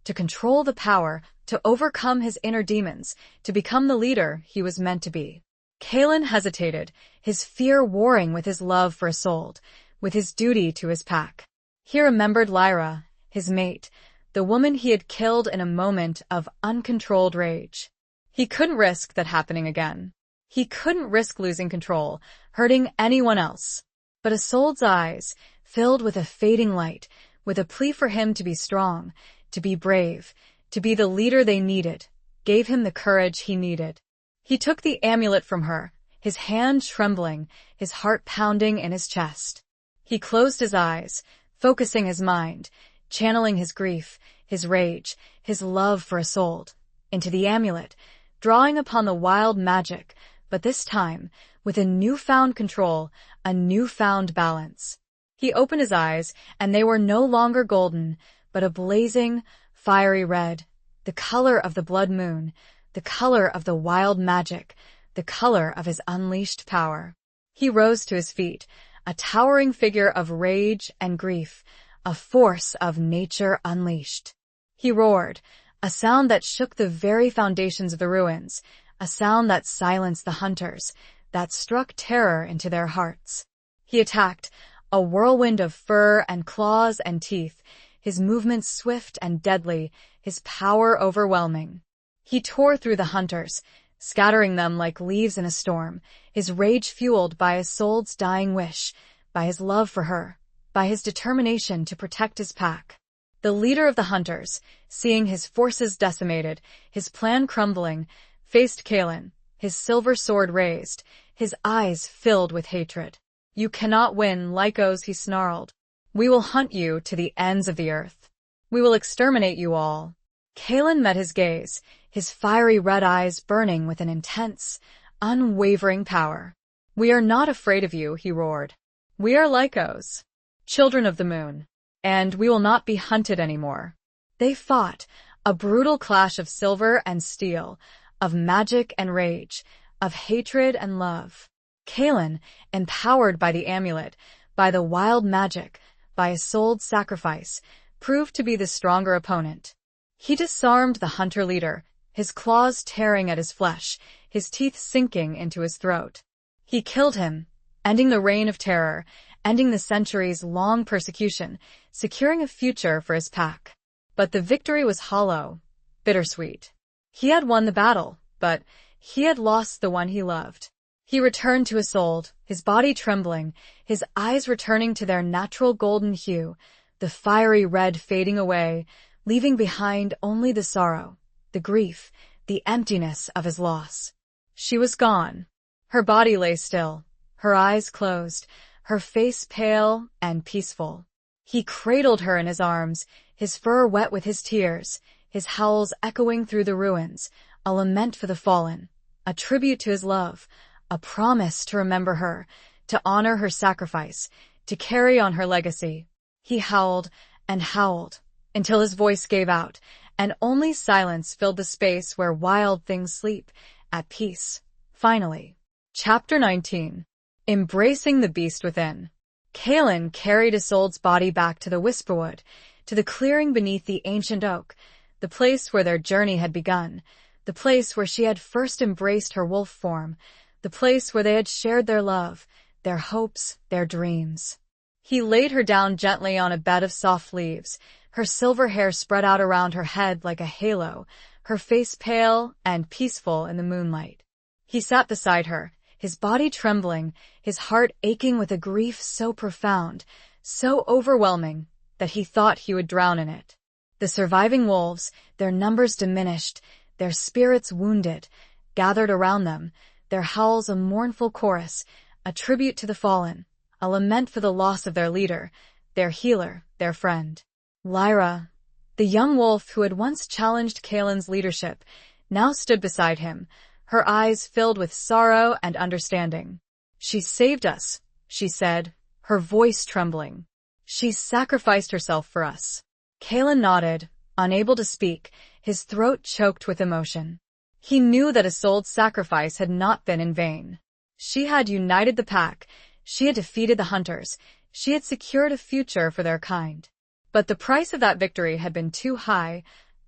to control the power, to overcome his inner demons, to become the leader he was meant to be. Kaelin hesitated, his fear warring with his love for Isolde, with his duty to his pack. He remembered Lyra, his mate, the woman he had killed in a moment of uncontrolled rage. He couldn't risk that happening again. He couldn't risk losing control, hurting anyone else. But Isolde's eyes, filled with a fading light, with a plea for him to be strong, to be brave, to be the leader they needed, gave him the courage he needed. He took the amulet from her, his hand trembling, his heart pounding in his chest. He closed his eyes, focusing his mind, channeling his grief, his rage, his love for Isolde, into the amulet, drawing upon the wild magic, but this time, with a newfound control, a newfound balance. He opened his eyes, and they were no longer golden, but a blazing, fiery red, the color of the blood moon, the color of the wild magic, the color of his unleashed power. He rose to his feet, a towering figure of rage and grief, a force of nature unleashed. He roared, a sound that shook the very foundations of the ruins, a sound that silenced the hunters, that struck terror into their hearts. He attacked, a whirlwind of fur and claws and teeth, his movements swift and deadly, his power overwhelming. He tore through the hunters, scattering them like leaves in a storm, his rage fueled by Isolde's dying wish, by his love for her, by his determination to protect his pack. The leader of the hunters, seeing his forces decimated, his plan crumbling, faced Kaelin, his silver sword raised, his eyes filled with hatred. "You cannot win, Lycos," he snarled. "We will hunt you to the ends of the earth. We will exterminate you all." Kaelin met his gaze, his fiery red eyes burning with an intense, unwavering power. "We are not afraid of you," he roared. "We are Lycos, children of the moon, and we will not be hunted anymore." They fought, a brutal clash of silver and steel, of magic and rage, of hatred and love. Kaelin, empowered by the amulet, by the wild magic, by Isolde's sacrifice, proved to be the stronger opponent. He disarmed the hunter leader, his claws tearing at his flesh, his teeth sinking into his throat. He killed him, ending the reign of terror, ending the centuries-long persecution, securing a future for his pack. But the victory was hollow, bittersweet. He had won the battle, but he had lost the one he loved. He returned to Isolde, his body trembling, his eyes returning to their natural golden hue, the fiery red fading away, leaving behind only the sorrow, the grief, the emptiness of his loss. She was gone. Her body lay still, her eyes closed, her face pale and peaceful. He cradled her in his arms, his fur wet with his tears, his howls echoing through the ruins, a lament for the fallen, a tribute to his love, a promise to remember her, to honor her sacrifice, to carry on her legacy. He howled and howled until his voice gave out, and only silence filled the space where wild things sleep, at peace. Finally. Chapter 19. Embracing the Beast Within. Kaelin carried Isolde's body back to the Whisperwood, to the clearing beneath the ancient oak, the place where their journey had begun, the place where she had first embraced her wolf form, the place where they had shared their love, their hopes, their dreams. He laid her down gently on a bed of soft leaves, her silver hair spread out around her head like a halo, her face pale and peaceful in the moonlight. He sat beside her, his body trembling, his heart aching with a grief so profound, so overwhelming that he thought he would drown in it. The surviving wolves, their numbers diminished, their spirits wounded, gathered around them, their howls a mournful chorus, a tribute to the fallen, a lament for the loss of their leader, their healer, their friend. Lyra, the young wolf who had once challenged Kaelin's leadership, now stood beside him, her eyes filled with sorrow and understanding. "She saved us," she said, her voice trembling. "She sacrificed herself for us." Kaelin nodded, unable to speak, his throat choked with emotion. He knew that Isolde's sacrifice had not been in vain. She had united the pack, she had defeated the hunters, she had secured a future for their kind. But the price of that victory had been too high,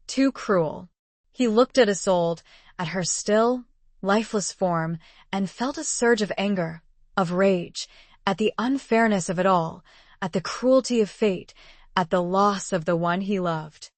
too cruel. He looked at Isolde, at her still, lifeless form, and felt a surge of anger, of rage, at the unfairness of it all, at the cruelty of fate, at the loss of the one he loved.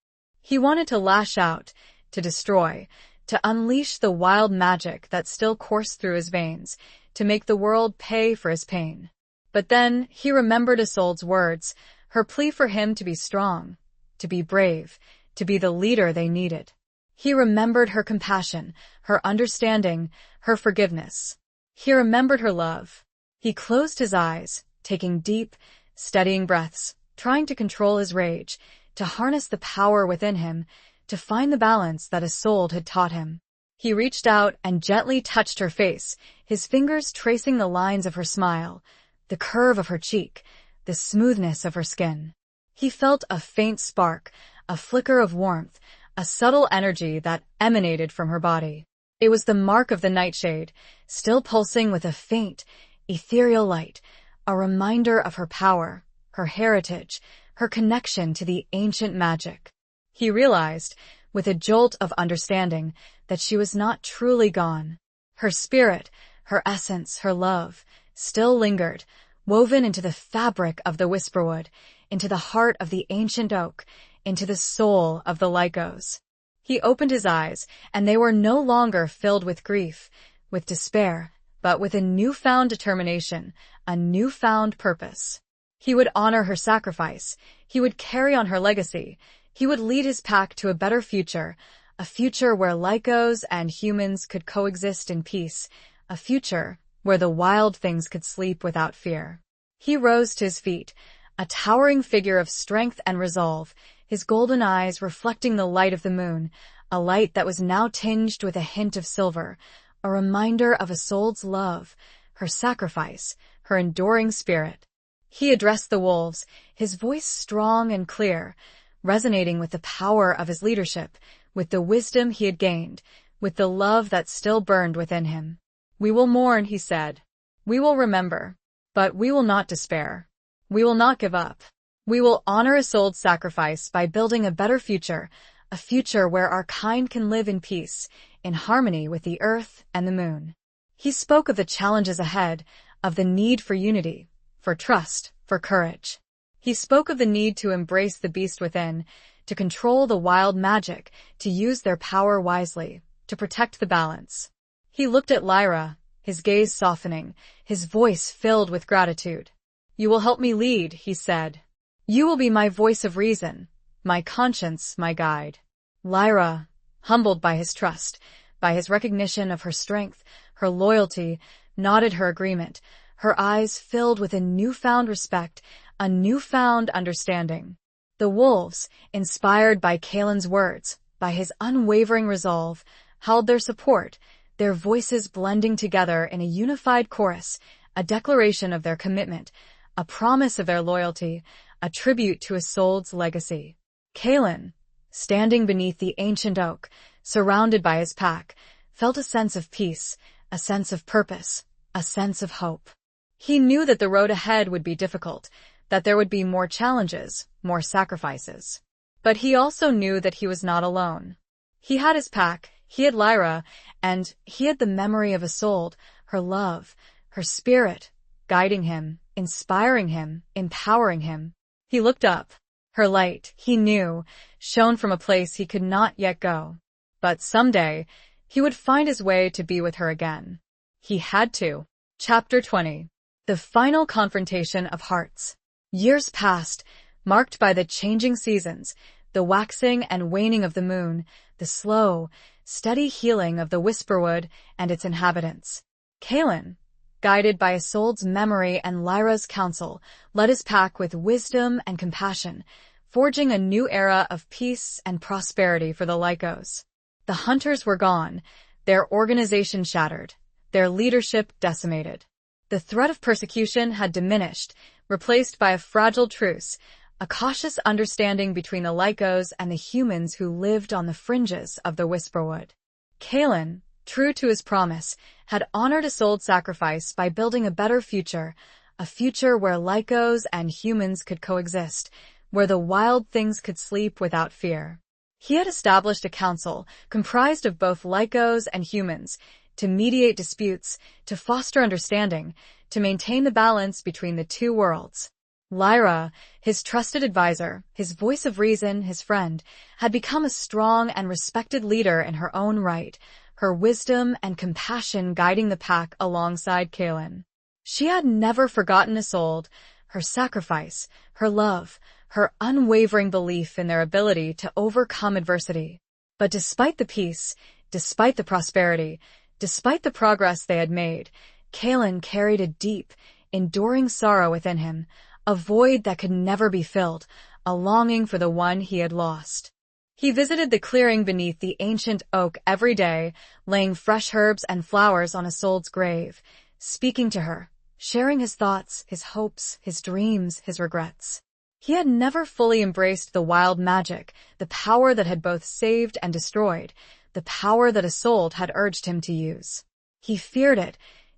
He wanted to lash out, to destroy, to unleash the wild magic that still coursed through his veins, to make the world pay for his pain. But then he remembered Isolde's words, her plea for him to be strong, to be brave, to be the leader they needed. He remembered her compassion, her understanding, her forgiveness. He remembered her love. He closed his eyes, taking deep, steadying breaths, trying to control his rage, to harness the power within him, to find the balance that Isolde had taught him. He reached out and gently touched her face, his fingers tracing the lines of her smile, the curve of her cheek, the smoothness of her skin. He felt a faint spark, a flicker of warmth, a subtle energy that emanated from her body. It was the mark of the nightshade, still pulsing with a faint, ethereal light, a reminder of her power, her heritage, her connection to the ancient magic. He realized, with a jolt of understanding, that she was not truly gone. Her spirit, her essence, her love, still lingered, woven into the fabric of the whisperwood, into the heart of the ancient oak, into the soul of the Lycos. He opened his eyes, and they were no longer filled with grief, with despair, but with a newfound determination, a newfound purpose. He would honor her sacrifice, he would carry on her legacy, he would lead his pack to a better future, a future where Lycos and humans could coexist in peace, a future where the wild things could sleep without fear. He rose to his feet, a towering figure of strength and resolve, his golden eyes reflecting the light of the moon, a light that was now tinged with a hint of silver, a reminder of Isolde's love, her sacrifice, her enduring spirit. He addressed the wolves, his voice strong and clear, resonating with the power of his leadership, with the wisdom he had gained, with the love that still burned within him. "We will mourn," he said. "We will remember. But we will not despair. We will not give up. We will honor Isolde's sacrifice by building a better future, a future where our kind can live in peace, in harmony with the earth and the moon." He spoke of the challenges ahead, of the need for unity, for trust, for courage. He spoke of the need to embrace the beast within, to control the wild magic, to use their power wisely, to protect the balance. He looked at Lyra, his gaze softening, his voice filled with gratitude. "You will help me lead," he said. "You will be my voice of reason, my conscience, my guide." Lyra, humbled by his trust, by his recognition of her strength, her loyalty, nodded her agreement, her eyes filled with a newfound respect, a newfound understanding. The wolves, inspired by Kaelin's words, by his unwavering resolve, held their support, their voices blending together in a unified chorus, a declaration of their commitment, a promise of their loyalty, a tribute to Isolde's legacy. Kaelin, standing beneath the ancient oak, surrounded by his pack, felt a sense of peace, a sense of purpose, a sense of hope. He knew that the road ahead would be difficult, that there would be more challenges, more sacrifices. But he also knew that he was not alone. He had his pack, he had Lyra, and he had the memory of Isolde, her love, her spirit, guiding him, inspiring him, empowering him. He looked up. Her light, he knew, shone from a place he could not yet go. But someday, he would find his way to be with her again. He had to. Chapter 20. The final confrontation of hearts. Years passed, marked by the changing seasons, the waxing and waning of the moon, the slow, steady healing of the Whisperwood and its inhabitants. Kaelin, guided by Isolde's memory and Lyra's counsel, led his pack with wisdom and compassion, forging a new era of peace and prosperity for the Lycos. The hunters were gone, their organization shattered, their leadership decimated. The threat of persecution had diminished, replaced by a fragile truce, a cautious understanding between the Lycos and the humans who lived on the fringes of the Whisperwood. Kaelin, true to his promise, had honored Isolde's sacrifice by building a better future, a future where Lycos and humans could coexist, where the wild things could sleep without fear. He had established a council comprised of both Lycos and humans to mediate disputes, to foster understanding, to maintain the balance between the two worlds. Lyra, his trusted advisor, his voice of reason, his friend, had become a strong and respected leader in her own right, her wisdom and compassion guiding the pack alongside Kaelin. She had never forgotten Isolde, her sacrifice, her love, her unwavering belief in their ability to overcome adversity. But despite the peace, despite the prosperity, despite the progress they had made, Kaelin carried a deep, enduring sorrow within him, a void that could never be filled, a longing for the one he had lost. He visited the clearing beneath the ancient oak every day, laying fresh herbs and flowers on Isolde's grave, speaking to her, sharing his thoughts, his hopes, his dreams, his regrets. He had never fully embraced the wild magic, the power that had both saved and destroyed, the power that Isolde had urged him to use. He feared it,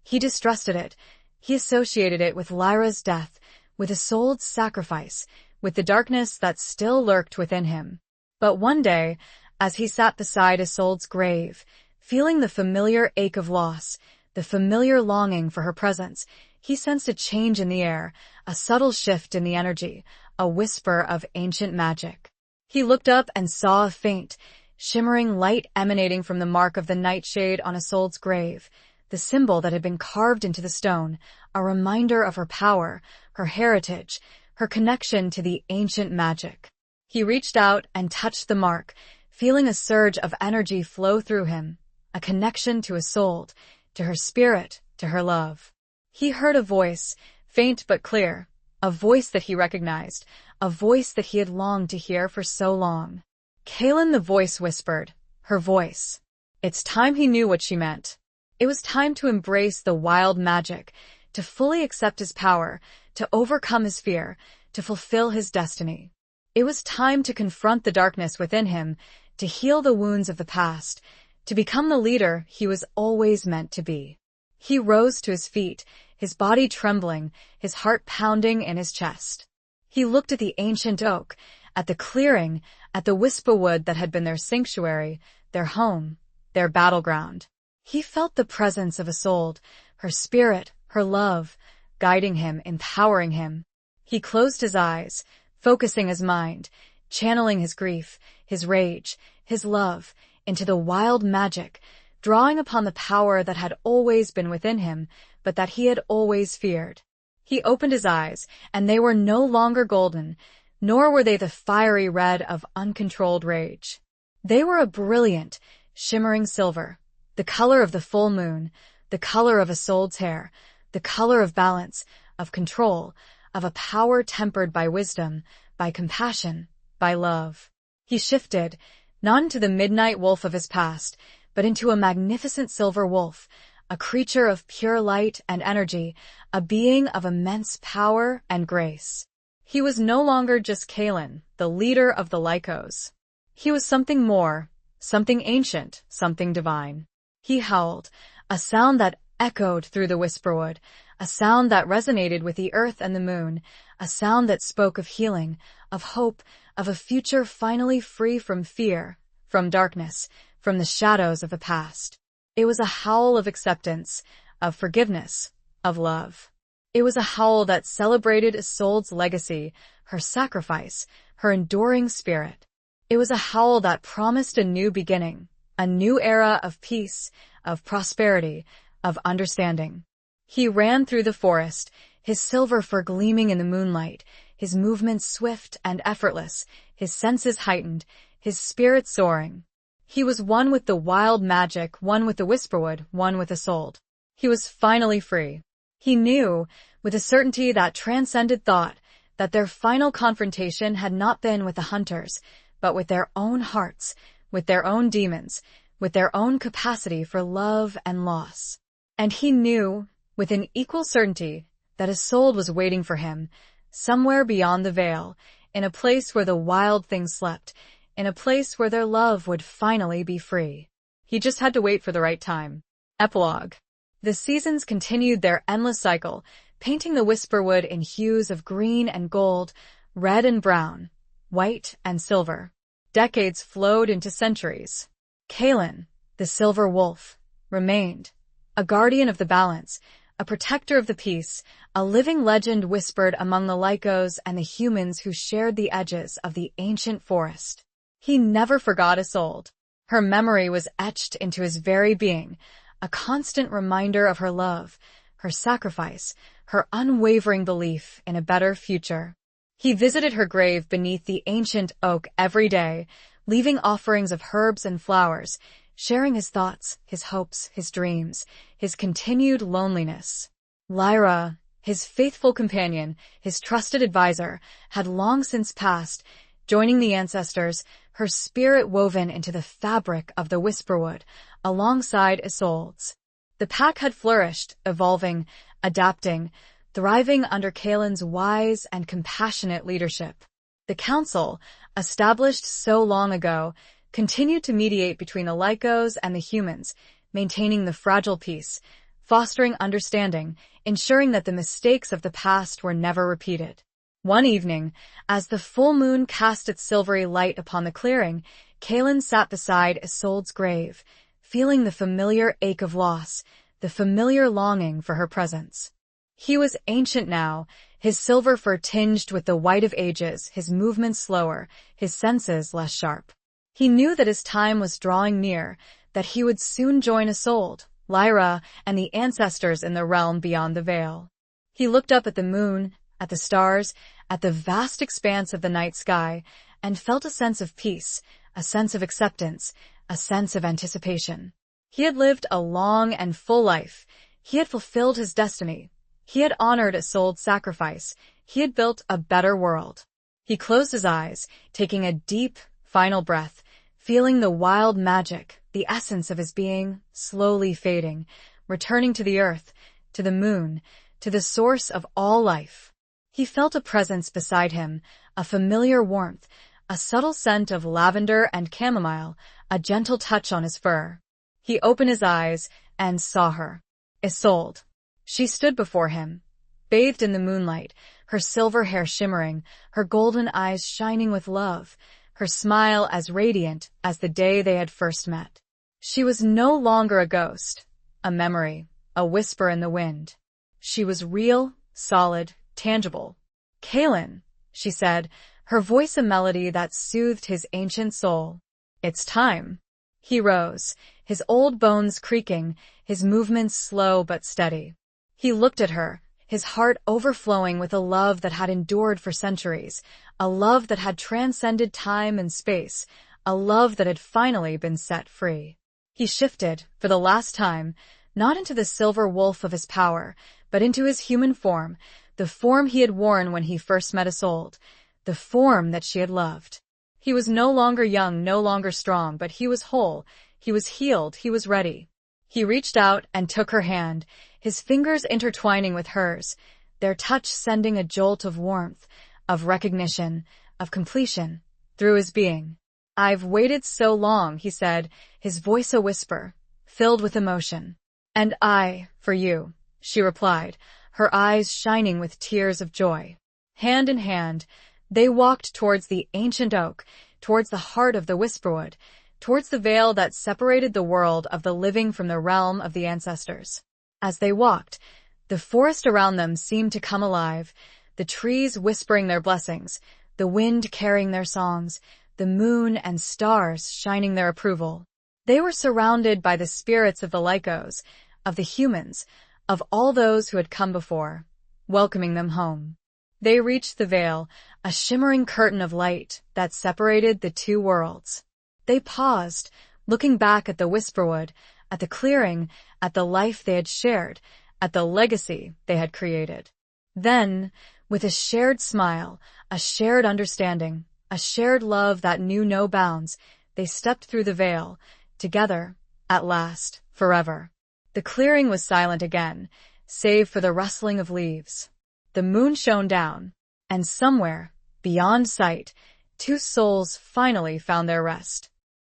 he distrusted it, he associated it with Lyra's death, with Isolde's sacrifice, with the darkness that still lurked within him. But one day, as he sat beside Isolde's grave, feeling the familiar ache of loss, the familiar longing for her presence, he sensed a change in the air, a subtle shift in the energy, a whisper of ancient magic. He looked up and saw a faint, shimmering light emanating from the mark of the nightshade on Isolde's grave, the symbol that had been carved into the stone, a reminder of her power, her heritage, her connection to the ancient magic. He reached out and touched the mark, feeling a surge of energy flow through him, a connection to Isolde, to her spirit, to her love. He heard a voice, faint but clear, a voice that he recognized, a voice that he had longed to hear for so long. Kaelin, the voice whispered, her voice. It's time he knew what she meant. It was time to embrace the wild magic, to fully accept his power, to overcome his fear, to fulfill his destiny. It was time to confront the darkness within him, to heal the wounds of the past, to become the leader he was always meant to be. He rose to his feet, his body trembling, his heart pounding in his chest. He looked at the ancient oak, at the clearing, at the Whisperwood that had been their sanctuary, their home, their battleground. He felt the presence of Isolde, her spirit, her love, guiding him, empowering him. He closed his eyes, focusing his mind, channeling his grief, his rage, his love, into the wild magic, drawing upon the power that had always been within him, but that he had always feared. He opened his eyes, and they were no longer golden, nor were they the fiery red of uncontrolled rage. They were a brilliant, shimmering silver, the color of the full moon, the color of Isolde's hair, the color of balance, of control, of a power tempered by wisdom, by compassion, by love. He shifted, not into the midnight wolf of his past, but into a magnificent silver wolf, a creature of pure light and energy, a being of immense power and grace. He was no longer just Kaelin, the leader of the Lycos. He was something more, something ancient, something divine. He howled, a sound that echoed through the Whisperwood, a sound that resonated with the earth and the moon, a sound that spoke of healing, of hope, of a future finally free from fear, from darkness, from the shadows of the past. It was a howl of acceptance, of forgiveness, of love. It was a howl that celebrated Isolde's legacy, her sacrifice, her enduring spirit. It was a howl that promised a new beginning, a new era of peace, of prosperity, of understanding. He ran through the forest, his silver fur gleaming in the moonlight, his movements swift and effortless, his senses heightened, his spirit soaring. He was one with the wild magic, one with the whisperwood, one with Isolde. He was finally free. He knew, with a certainty that transcended thought, that their final confrontation had not been with the hunters, but with their own hearts, with their own demons, with their own capacity for love and loss. And he knew, with an equal certainty, that Isolde was waiting for him, somewhere beyond the veil, in a place where the wild things slept, in a place where their love would finally be free. He just had to wait for the right time. Epilogue. The seasons continued their endless cycle, painting the whisperwood in hues of green and gold, red and brown, white and silver. Decades flowed into centuries. Kaelin, the silver wolf, remained, a guardian of the balance, a protector of the peace, a living legend whispered among the Lycos and the humans who shared the edges of the ancient forest. He never forgot Isolde. Her memory was etched into his very being, a constant reminder of her love, her sacrifice, her unwavering belief in a better future. He visited her grave beneath the ancient oak every day, leaving offerings of herbs and flowers, sharing his thoughts, his hopes, his dreams, his continued loneliness. Lyra, his faithful companion, his trusted advisor, had long since passed, joining the ancestors, her spirit woven into the fabric of the whisperwood, alongside Isolde's. The pack had flourished, evolving, adapting, thriving under Kaelin's wise and compassionate leadership. The council, established so long ago, continued to mediate between the Lycos and the humans, maintaining the fragile peace, fostering understanding, ensuring that the mistakes of the past were never repeated. One evening, as the full moon cast its silvery light upon the clearing, Kaelin sat beside Isolde's grave, feeling the familiar ache of loss, the familiar longing for her presence. He was ancient now, his silver fur tinged with the white of ages, his movements slower, his senses less sharp. He knew that his time was drawing near, that he would soon join Isolde, Lyra, and the ancestors in the realm beyond the veil. He looked up at the moon, at the stars, at the vast expanse of the night sky, and felt a sense of peace, a sense of acceptance, a sense of anticipation. He had lived a long and full life. He had fulfilled his destiny. He had honored Isolde's sacrifice. He had built a better world. He closed his eyes, taking a deep, final breath, feeling the wild magic, the essence of his being, slowly fading, returning to the earth, to the moon, to the source of all life. He felt a presence beside him, a familiar warmth, a subtle scent of lavender and chamomile, a gentle touch on his fur. He opened his eyes and saw her. Isolde. She stood before him, bathed in the moonlight, her silver hair shimmering, her golden eyes shining with love, her smile as radiant as the day they had first met. She was no longer a ghost, a memory, a whisper in the wind. She was real, solid, tangible. Kaelin, she said, her voice a melody that soothed his ancient soul. It's time. He rose, his old bones creaking, his movements slow but steady. He looked at her, his heart overflowing with a love that had endured for centuries, a love that had transcended time and space, a love that had finally been set free. He shifted, for the last time, not into the silver wolf of his power, but into his human form, the form he had worn when he first met Isolde, the form that she had loved. He was no longer young, no longer strong, but he was whole, he was healed, he was ready. He reached out and took her hand, his fingers intertwining with hers, their touch sending a jolt of warmth, of recognition, of completion, through his being. I've waited so long, he said, his voice a whisper, filled with emotion. And I, for you, she replied, her eyes shining with tears of joy. Hand in hand, they walked towards the ancient oak, towards the heart of the whisperwood, towards the veil that separated the world of the living from the realm of the ancestors. As they walked, the forest around them seemed to come alive, the trees whispering their blessings, the wind carrying their songs, the moon and stars shining their approval. They were surrounded by the spirits of the Lycos, of the humans, of all those who had come before, welcoming them home. They reached the veil, a shimmering curtain of light that separated the two worlds. They paused, looking back at the Whisperwood, at the clearing, at the life they had shared, at the legacy they had created. Then, with a shared smile, a shared understanding, a shared love that knew no bounds, they stepped through the veil, together, at last, forever. The clearing was silent again, save for the rustling of leaves. The moon shone down, and somewhere, beyond sight, two souls finally found their rest.